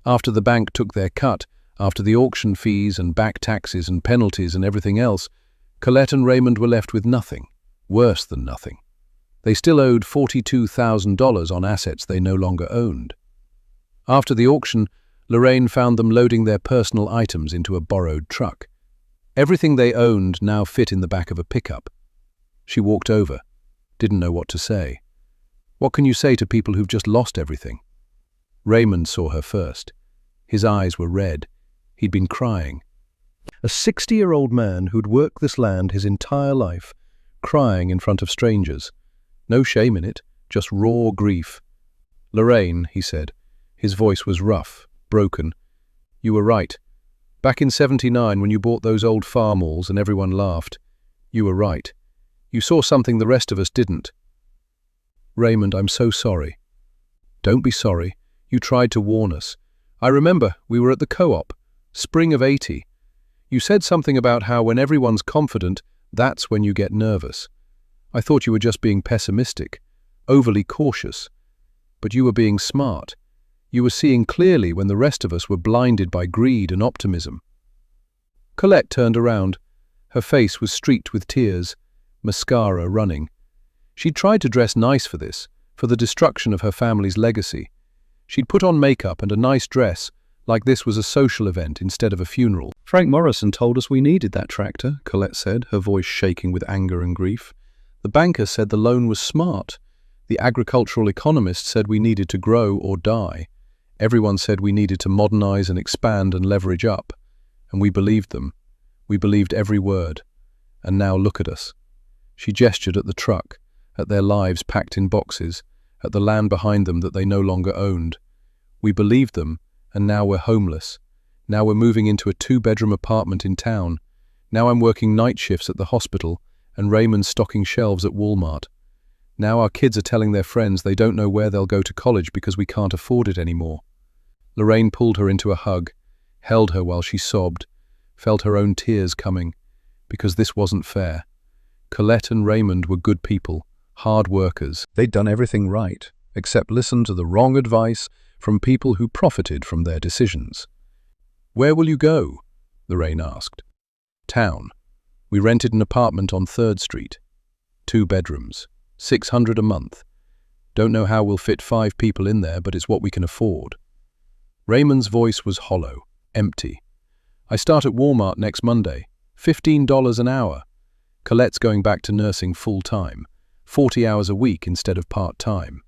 After the bank took their cut, after the auction fees and back taxes and penalties and everything else, Colette and Raymond were left with nothing, worse than nothing. They still owed $42,000 on assets they no longer owned. After the auction, Lorraine found them loading their personal items into a borrowed truck. Everything they owned now fit in the back of a pickup. She walked over, didn't know what to say. What can you say to people who've just lost everything? Raymond saw her first. His eyes were red. He'd been crying. A 60-year-old man who'd worked this land his entire life, crying in front of strangers. No shame in it, just raw grief. "Lorraine," he said. His voice was rough, broken. "You were right. Back in '79 when you bought those old Farmalls and everyone laughed. You were right. You saw something the rest of us didn't." "Raymond, I'm so sorry." "Don't be sorry. You tried to warn us. I remember we were at the co-op, spring of '80. You said something about how when everyone's confident, that's when you get nervous. I thought you were just being pessimistic, overly cautious. But you were being smart. You were seeing clearly when the rest of us were blinded by greed and optimism." Colette turned around. Her face was streaked with tears, mascara running. She'd tried to dress nice for this, for the destruction of her family's legacy. She'd put on makeup and a nice dress, like this was a social event instead of a funeral. "Frank Morrison told us we needed that tractor," Colette said, her voice shaking with anger and grief. "The banker said the loan was smart. The agricultural economist said we needed to grow or die. Everyone said we needed to modernize and expand and leverage up. And we believed them. We believed every word. And now look at us." She gestured at the truck, at their lives packed in boxes, at the land behind them that they no longer owned. "We believed them, and now we're homeless. Now we're moving into a 2-bedroom apartment in town. Now I'm working night shifts at the hospital, and Raymond's stocking shelves at Walmart. Now our kids are telling their friends they don't know where they'll go to college because we can't afford it anymore." Lorraine pulled her into a hug, held her while she sobbed, felt her own tears coming, because this wasn't fair. Colette and Raymond were good people, hard workers. They'd done everything right, except listen to the wrong advice from people who profited from their decisions. "Where will you go?" Lorraine asked. "Town. We rented an apartment on 3rd Street. 2 bedrooms, $600 a month. Don't know how we'll fit 5 people in there, but it's what we can afford." Raymond's voice was hollow, empty. "I start at Walmart next Monday, $15 an hour. Colette's going back to nursing full-time, 40 hours a week instead of part-time.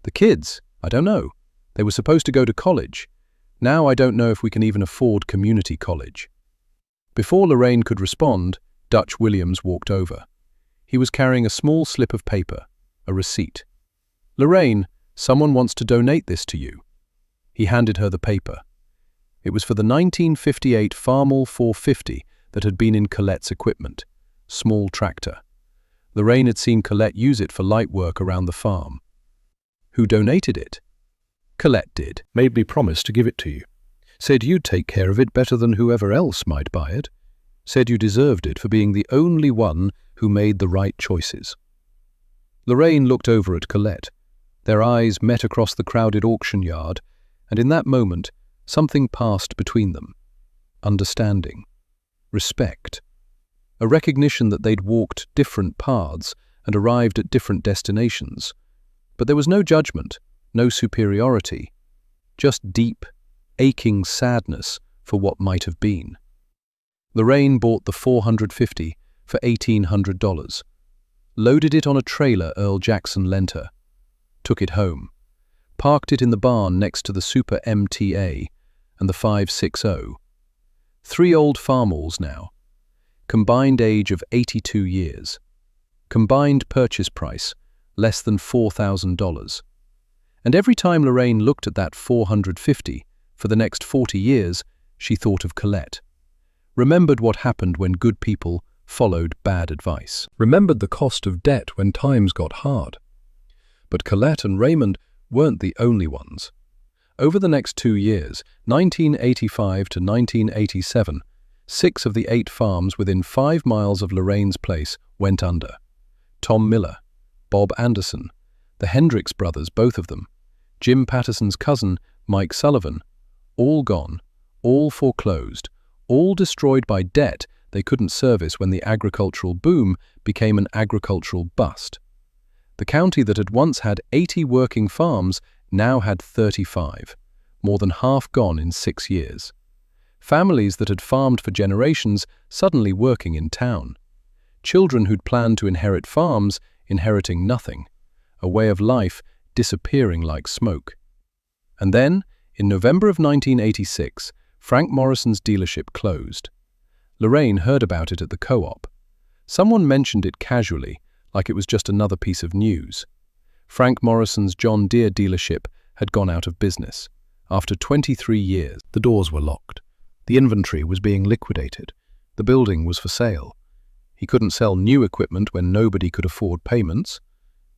The kids, I don't know. They were supposed to go to college. Now I don't know if we can even afford community college." Before Lorraine could respond, Dutch Williams walked over. He was carrying a small slip of paper, a receipt. "Lorraine, someone wants to donate this to you." He handed her the paper. It was for the 1958 Farmall 450 that had been in Colette's equipment, small tractor. Lorraine had seen Colette use it for light work around the farm. "Who donated it?" "Colette did. Made me promise to give it to you. Said you'd take care of it better than whoever else might buy it. Said you deserved it for being the only one who made the right choices." Lorraine looked over at Colette. Their eyes met across the crowded auction yard, and in that moment, something passed between them. Understanding. Respect. A recognition that they'd walked different paths and arrived at different destinations. But there was no judgment, no superiority, just deep, aching sadness for what might have been. Lorraine bought the 450 for $1,800, loaded it on a trailer Earl Jackson lent her, took it home, parked it in the barn next to the Super MTA and the 560. 3 old Farmalls now. Combined age of 82 years. Combined purchase price, less than $4,000. And every time Lorraine looked at that 450, for the next 40 years, she thought of Colette. Remembered what happened when good people followed bad advice. Remembered the cost of debt when times got hard. But Colette and Raymond weren't the only ones. Over the next 2 years, 1985 to 1987, 6 of the 8 farms within 5 miles of Lorraine's place went under. Tom Miller, Bob Anderson, the Hendricks brothers, both of them, Jim Patterson's cousin, Mike Sullivan, all gone, all foreclosed, all destroyed by debt they couldn't service when the agricultural boom became an agricultural bust. The county that had once had 80 working farms now had 35, more than half gone in 6 years. Families that had farmed for generations suddenly working in town. Children who'd planned to inherit farms inheriting nothing. A way of life disappearing like smoke. And then, in November of 1986, Frank Morrison's dealership closed. Lorraine heard about it at the co-op. Someone mentioned it casually, like it was just another piece of news. Frank Morrison's John Deere dealership had gone out of business. After 23 years, the doors were locked. The inventory was being liquidated. The building was for sale. He couldn't sell new equipment when nobody could afford payments.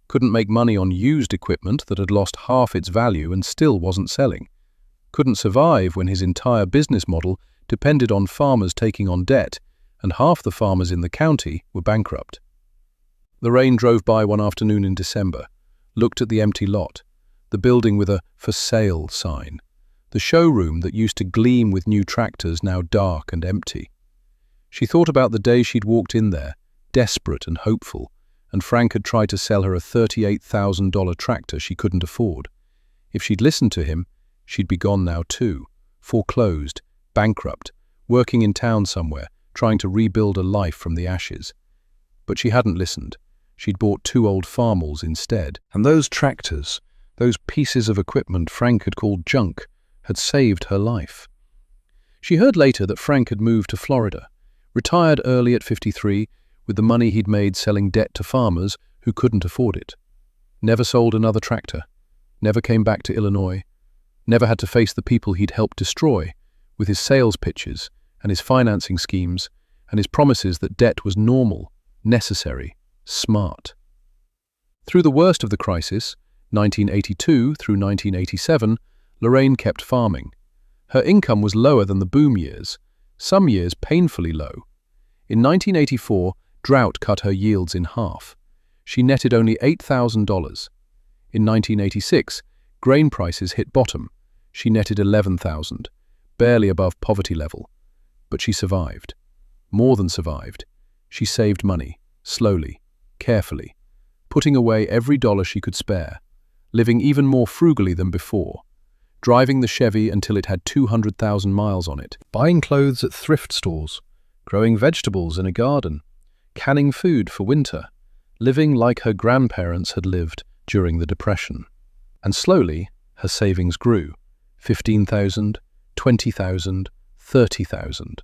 Couldn't make money on used equipment that had lost half its value and still wasn't selling. Couldn't survive when his entire business model depended on farmers taking on debt, and half the farmers in the county were bankrupt. Lorraine drove by one afternoon in December, looked at the empty lot, the building with a "for sale" sign, the showroom that used to gleam with new tractors now dark and empty. She thought about the day she'd walked in there, desperate and hopeful, and Frank had tried to sell her a $38,000 tractor she couldn't afford. If she'd listened to him, she'd be gone now too, foreclosed, bankrupt, working in town somewhere, trying to rebuild a life from the ashes. But she hadn't listened. She'd bought 2 old Farmalls instead. And those tractors, those pieces of equipment Frank had called junk, had saved her life. She heard later that Frank had moved to Florida, retired early at 53 with the money he'd made selling debt to farmers who couldn't afford it. Never sold another tractor, never came back to Illinois, never had to face the people he'd helped destroy with his sales pitches and his financing schemes and his promises that debt was normal, necessary, smart. Through the worst of the crisis, 1982 through 1987, Lorraine kept farming. Her income was lower than the boom years, some years painfully low. In 1984, drought cut her yields in half. She netted only $8,000. In 1986, grain prices hit bottom. She netted $11,000, barely above poverty level. But she survived. More than survived. She saved money, slowly, carefully, putting away every dollar she could spare, living even more frugally than before, driving the Chevy until it had 200,000 miles on it, buying clothes at thrift stores, growing vegetables in a garden, canning food for winter, living like her grandparents had lived during the Depression. And slowly, her savings grew. 15,000, 20,000, 30,000.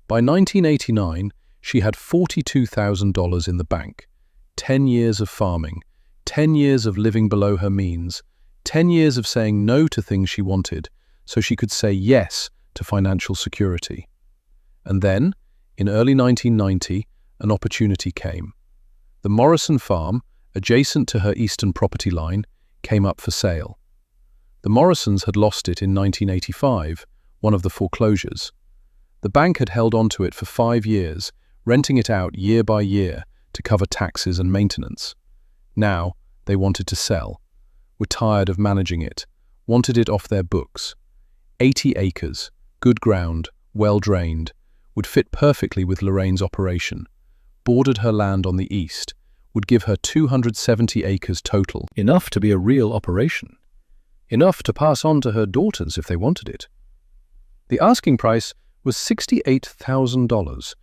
By 1989, she had $42,000 in the bank. 10 years of farming, 10 years of living below her means, 10 years of saying no to things she wanted so she could say yes to financial security. And then, in early 1990, an opportunity came. The Morrison farm, adjacent to her eastern property line, came up for sale. The Morrisons had lost it in 1985, one of the foreclosures. The bank had held onto it for 5 years, renting it out year by year to cover taxes and maintenance. Now, they wanted to sell. Were tired of managing it, wanted it off their books. 80 acres, good ground, well drained, would fit perfectly with Lorraine's operation. Bordered her land on the east, would give her 270 acres total. Enough to be a real operation. Enough to pass on to her daughters if they wanted it. The asking price was $68,000.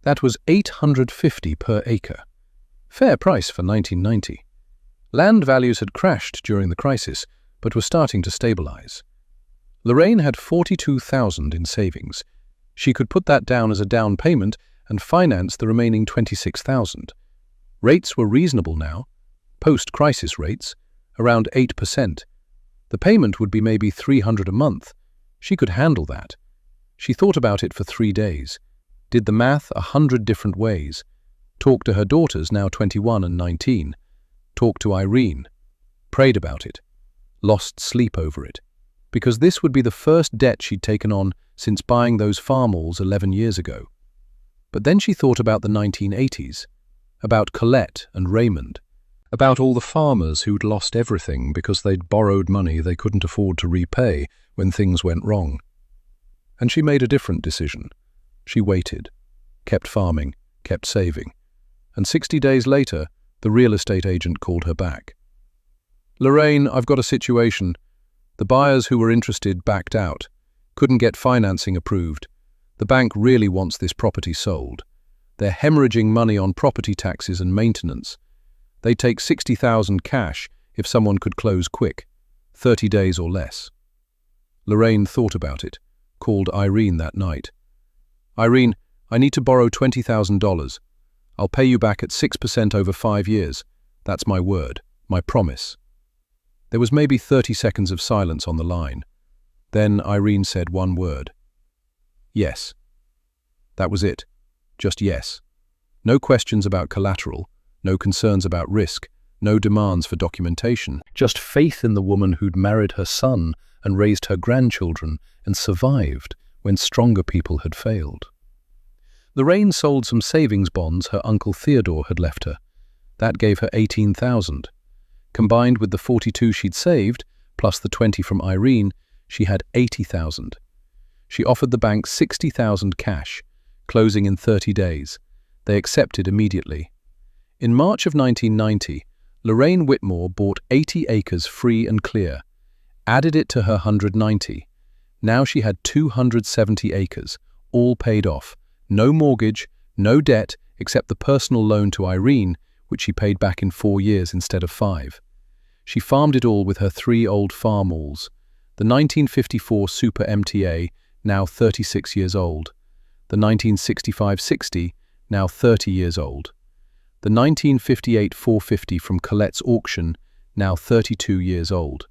That was $850 per acre. Fair price for 1990. Land values had crashed during the crisis, but were starting to stabilize. Lorraine had $42,000 in savings. She could put that down as a down payment and finance the remaining $26,000. Rates were reasonable now, post-crisis rates, around 8%. The payment would be maybe $300 a month. She could handle that. She thought about it for 3 days, did the math 100 different ways, talked to her daughters, now 21 and 19, talked to Irene, prayed about it, lost sleep over it, because this would be the first debt she'd taken on since buying those Farmalls 11 years ago. But then she thought about the 1980s, about Colette and Raymond, about all the farmers who'd lost everything because they'd borrowed money they couldn't afford to repay when things went wrong. And she made a different decision. She waited, kept farming, kept saving, and 60 days later, the real estate agent called her back. "Lorraine, I've got a situation. The buyers who were interested backed out, couldn't get financing approved. The bank really wants this property sold. They're hemorrhaging money on property taxes and maintenance. They take $60,000 cash if someone could close quick, 30 days or less." Lorraine thought about it, called Irene that night. "Irene, I need to borrow $20,000. I'll pay you back at 6% over 5 years. That's my word, my promise. There was maybe 30 seconds of silence on the line. Then Irene said one word. Yes. That was it. Just yes. No questions about collateral, no concerns about risk, no demands for documentation. Just faith in the woman who'd married her son and raised her grandchildren and survived when stronger people had failed. Lorraine sold some savings bonds her uncle Theodore had left her. That gave her $18,000. Combined with the $42,000 she'd saved, plus the $20,000 from Irene, she had $80,000. She offered the bank $60,000 cash, closing in 30 days. They accepted immediately. In March of 1990, Lorraine Whitmore bought 80 acres free and clear, added it to her 190. Now she had 270 acres, all paid off. No mortgage, no debt except the personal loan to Irene, which she paid back in 4 years instead of 5. She farmed it all with her 3 old Farmalls. The 1954 Super MTA, now 36 years old. The 1965-60, now 30 years old. The 1958 450 from Colette's auction, now 32 years old.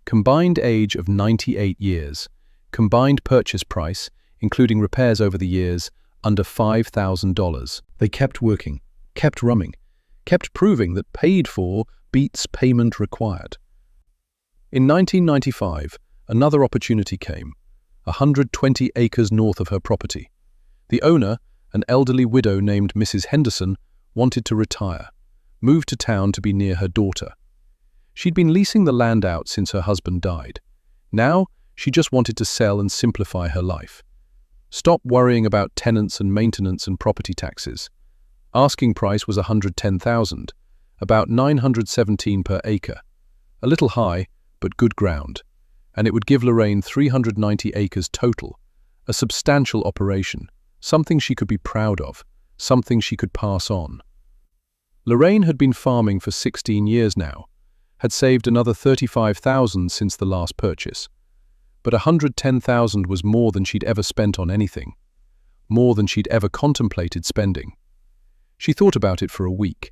Combined age of 98 years. Combined purchase price, including repairs over the years, under $5,000. They kept working, kept rumming, kept proving that paid for beats payment required. In 1995, another opportunity came, 120 acres north of her property. The owner, an elderly widow named Mrs. Henderson, wanted to retire, move to town to be near her daughter. She'd been leasing the land out since her husband died. Now, she just wanted to sell and simplify her life. Stop worrying about tenants and maintenance and property taxes. Asking price was $110,000, about $917 per acre. A little high, but good ground. And it would give Lorraine 390 acres total, a substantial operation, something she could be proud of, something she could pass on. Lorraine had been farming for 16 years now, had saved another $35,000 since the last purchase. But $110,000 was more than she'd ever spent on anything, more than she'd ever contemplated spending. She thought about it for a week,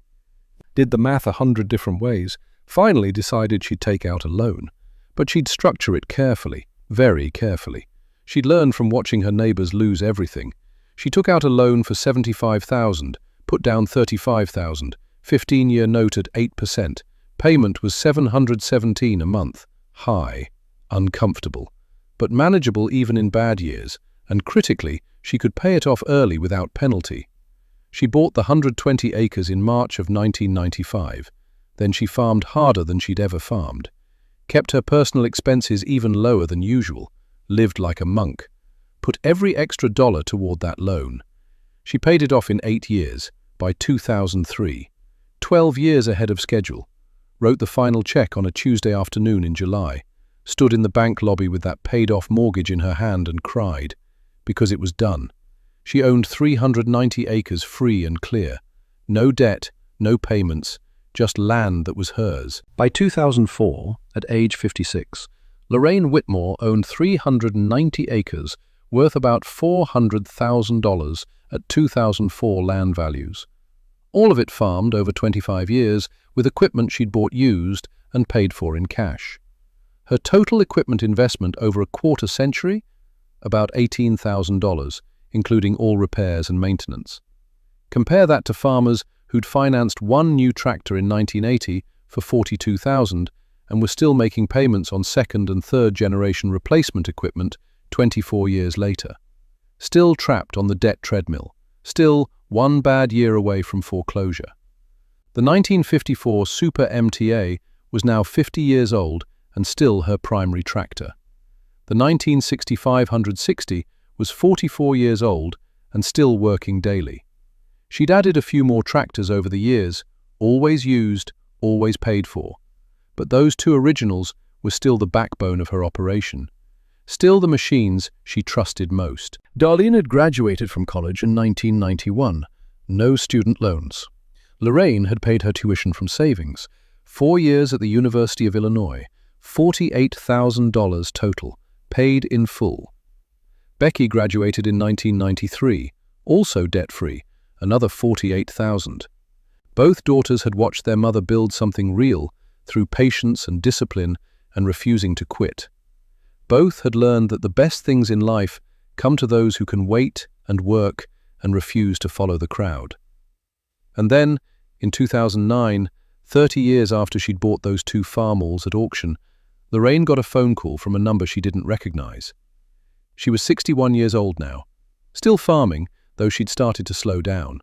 did the math 100 different ways, finally decided she'd take out a loan, but she'd structure it carefully, very carefully. She'd learned from watching her neighbors lose everything. She took out a loan for $75,000, put down $35,000, 15-year note at 8%. Payment was $717 a month. High, uncomfortable, but manageable even in bad years, and critically, she could pay it off early without penalty. She bought the 120 acres in March of 1995. Then she farmed harder than she'd ever farmed, kept her personal expenses even lower than usual, lived like a monk, put every extra dollar toward that loan. She paid it off in 8 years, by 2003, 12 years ahead of schedule, wrote the final check on a Tuesday afternoon in July, stood in the bank lobby with that paid-off mortgage in her hand and cried, because it was done. She owned 390 acres free and clear. No debt, no payments, just land that was hers. By 2004, at age 56, Lorraine Whitmore owned 390 acres worth about $400,000 at 2004 land values. All of it farmed over 25 years with equipment she'd bought used and paid for in cash. Her total equipment investment over a quarter century? About $18,000, including all repairs and maintenance. Compare that to farmers who'd financed one new tractor in 1980 for $42,000 and were still making payments on second and third generation replacement equipment 24 years later. Still trapped on the debt treadmill, still one bad year away from foreclosure. The 1954 Super MTA was now 50 years old and still her primary tractor. The 1965 160 was 44 years old and still working daily. She'd added a few more tractors over the years, always used, always paid for. But those 2 originals were still the backbone of her operation. Still the machines she trusted most. Darlene had graduated from college in 1991. No student loans. Lorraine had paid her tuition from savings. 4 years at the University of Illinois. $48,000 total, paid in full. Becky graduated in 1993. also debt-free, another 48,000. Both daughters had watched their mother build something real through patience and discipline and refusing to quit. Both had learned that the best things in life come to those who can wait and work and refuse to follow the crowd. And then, in 2009, 30 years after she'd bought those 2 Farmalls at auction, Lorraine got a phone call from a number she didn't recognize. She was 61 years old now, still farming, though she'd started to slow down,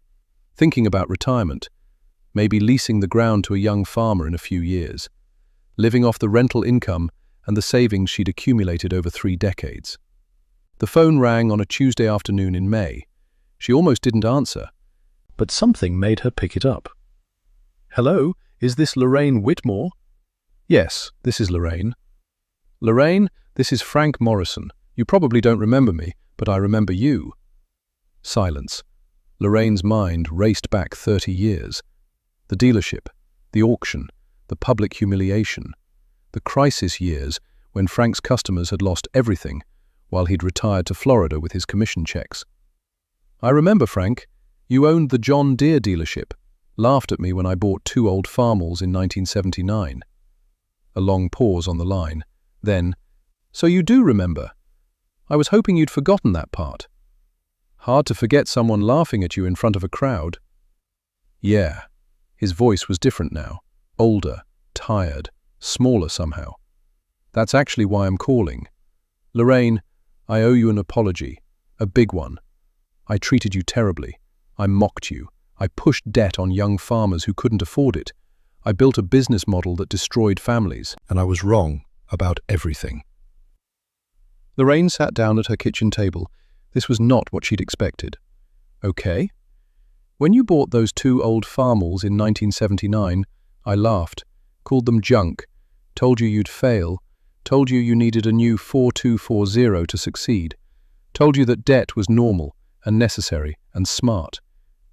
thinking about retirement, maybe leasing the ground to a young farmer in a few years, living off the rental income and the savings she'd accumulated over 3 decades. The phone rang on a Tuesday afternoon in May. She almost didn't answer, but something made her pick it up. "Hello, is this Lorraine Whitmore?" "Yes, this is Lorraine." "Lorraine, this is Frank Morrison. You probably don't remember me, but I remember you." Silence. Lorraine's mind raced back 30 years. The dealership, the auction, the public humiliation, the crisis years when Frank's customers had lost everything while he'd retired to Florida with his commission checks. "I remember, Frank. You owned the John Deere dealership, laughed at me when I bought 2 old Farmalls in 1979. A long pause on the line. Then, "So you do remember? I was hoping you'd forgotten that part." Hard to forget someone laughing at you in front of a crowd. "Yeah." His voice was different now, older, tired, smaller somehow. "That's actually why I'm calling. Lorraine, I owe you an apology, a big one. I treated you terribly. I mocked you. I pushed debt on young farmers who couldn't afford it. I built a business model that destroyed families, and I was wrong about everything." Lorraine sat down at her kitchen table. This was not what she'd expected. "Okay. When you bought those 2 old Farmalls in 1979, I laughed, called them junk, told you you'd fail, told you you needed a new 4240 to succeed, told you that debt was normal and necessary and smart.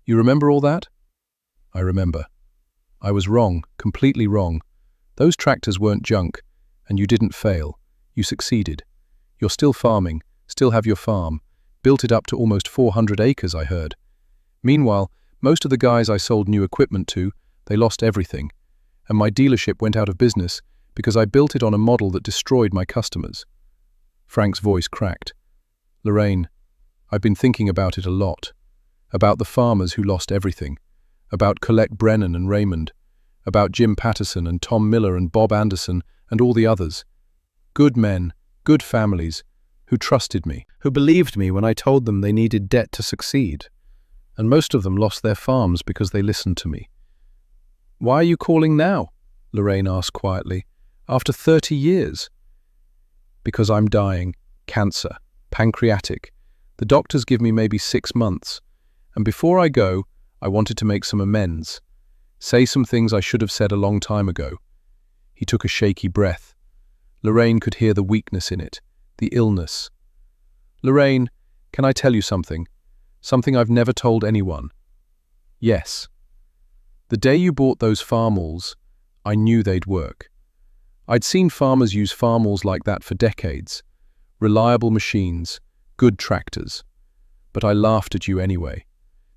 You remember all that?" "I remember. I was wrong, completely wrong. Those tractors weren't junk, and you didn't fail. You succeeded. You're still farming, still have your farm, built it up to almost 400 acres, I heard. Meanwhile, most of the guys I sold new equipment to, they lost everything, and my dealership went out of business because I built it on a model that destroyed my customers." Frank's voice cracked. "Lorraine, I've been thinking about it a lot. About the farmers who lost everything. About Colette Brennan and Raymond. About Jim Patterson and Tom Miller and Bob Anderson and all the others. Good men, good families, who trusted me, who believed me when I told them they needed debt to succeed. And most of them lost their farms because they listened to me." "Why are you calling now?" Lorraine asked quietly. "After 30 years?" "Because I'm dying. Cancer. Pancreatic. The doctors give me maybe 6 months. And before I go, I wanted to make some amends. Say some things I should have said a long time ago." He took a shaky breath. Lorraine could hear the weakness in it, the illness. "Lorraine, can I tell you something? Something I've never told anyone." "Yes." "The day you bought those Farmalls, I knew they'd work. I'd seen farmers use Farmalls like that for decades. Reliable machines, good tractors. But I laughed at you anyway.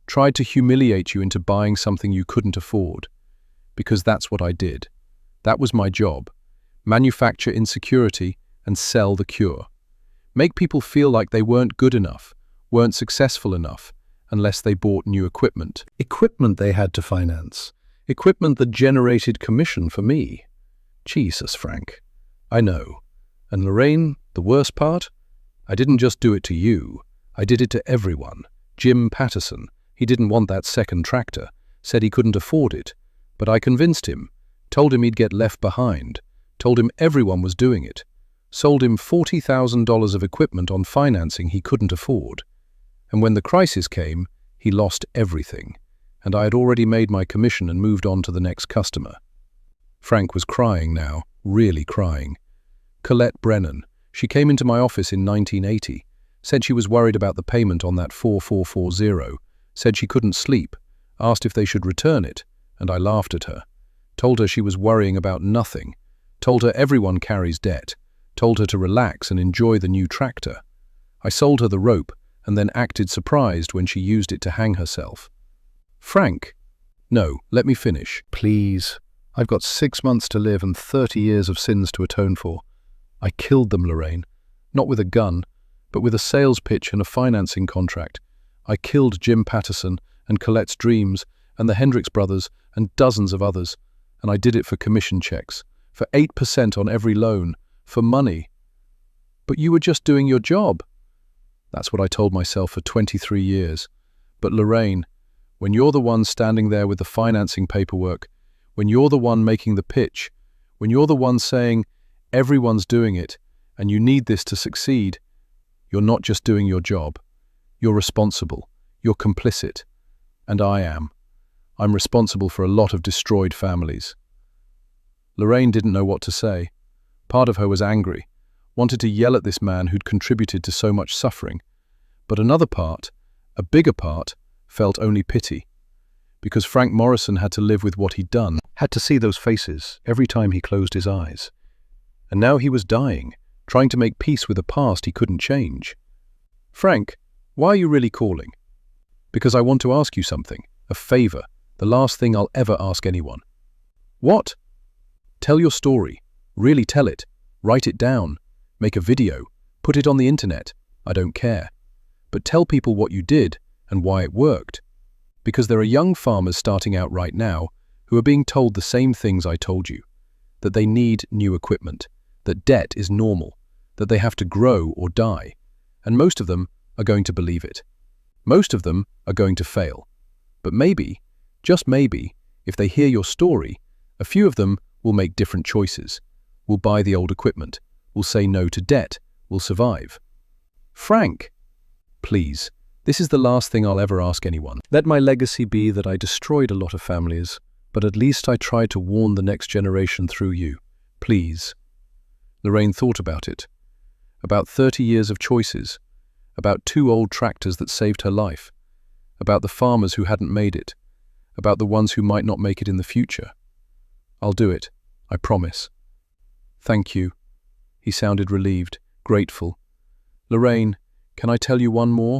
Tried to humiliate you into buying something you couldn't afford. Because that's what I did. That was my job. Manufacture insecurity and sell the cure. Make people feel like they weren't good enough, weren't successful enough, unless they bought new equipment. Equipment they had to finance. Equipment that generated commission for me. Jesus, Frank. I know. And Lorraine, the worst part? I didn't just do it to you. I did it to everyone. Jim Patterson. He didn't want that second tractor. Said he couldn't afford it. But I convinced him. Told him he'd get left behind. Told him everyone was doing it. Sold him $40,000 of equipment on financing he couldn't afford. And when the crisis came, he lost everything. And I had already made my commission and moved on to the next customer. Frank was crying now, really crying. Colette Brennan. She came into my office in 1980. Said she was worried about the payment on that 4440. Said she couldn't sleep. Asked if they should return it. And I laughed at her. Told her she was worrying about nothing. Told her everyone carries debt. Told her to relax and enjoy the new tractor. I sold her the rope and then acted surprised when she used it to hang herself. Frank, no, let me finish. Please. I've got 6 months to live and 30 years of sins to atone for. I killed them, Lorraine. Not with a gun, but with a sales pitch and a financing contract. I killed Jim Patterson and Colette's dreams and the Hendricks brothers and dozens of others. And I did it for commission checks, for 8% on every loan, for money. But you were just doing your job. That's what I told myself for 23 years. But Lorraine, when you're the one standing there with the financing paperwork, when you're the one making the pitch, when you're the one saying, everyone's doing it, and you need this to succeed, you're not just doing your job. You're responsible. You're complicit. And I am. I'm responsible for a lot of destroyed families. Lorraine didn't know what to say. Part of her was angry, wanted to yell at this man who'd contributed to so much suffering. But another part, a bigger part, felt only pity. Because Frank Morrison had to live with what he'd done, had to see those faces every time he closed his eyes. And now he was dying, trying to make peace with a past he couldn't change. Frank, why are you really calling? Because I want to ask you something, a favor, the last thing I'll ever ask anyone. What? Tell your story. Really tell it. Write it down. Make a video. Put it on the internet. I don't care. But tell people what you did and why it worked. Because there are young farmers starting out right now who are being told the same things I told you. That they need new equipment. That debt is normal. That they have to grow or die. And most of them are going to believe it. Most of them are going to fail. But maybe, just maybe, if they hear your story, a few of them will make different choices. Will buy the old equipment. Will say no to debt. Will survive. Frank, please. This is the last thing I'll ever ask anyone. Let my legacy be that I destroyed a lot of families, but at least I tried to warn the next generation through you. Please. Lorraine thought about it. About 30 years of choices. About 2 old tractors that saved her life. About the farmers who hadn't made it. About the ones who might not make it in the future. I'll do it. I promise. Thank you. He sounded relieved, grateful. Lorraine, can I tell you one more?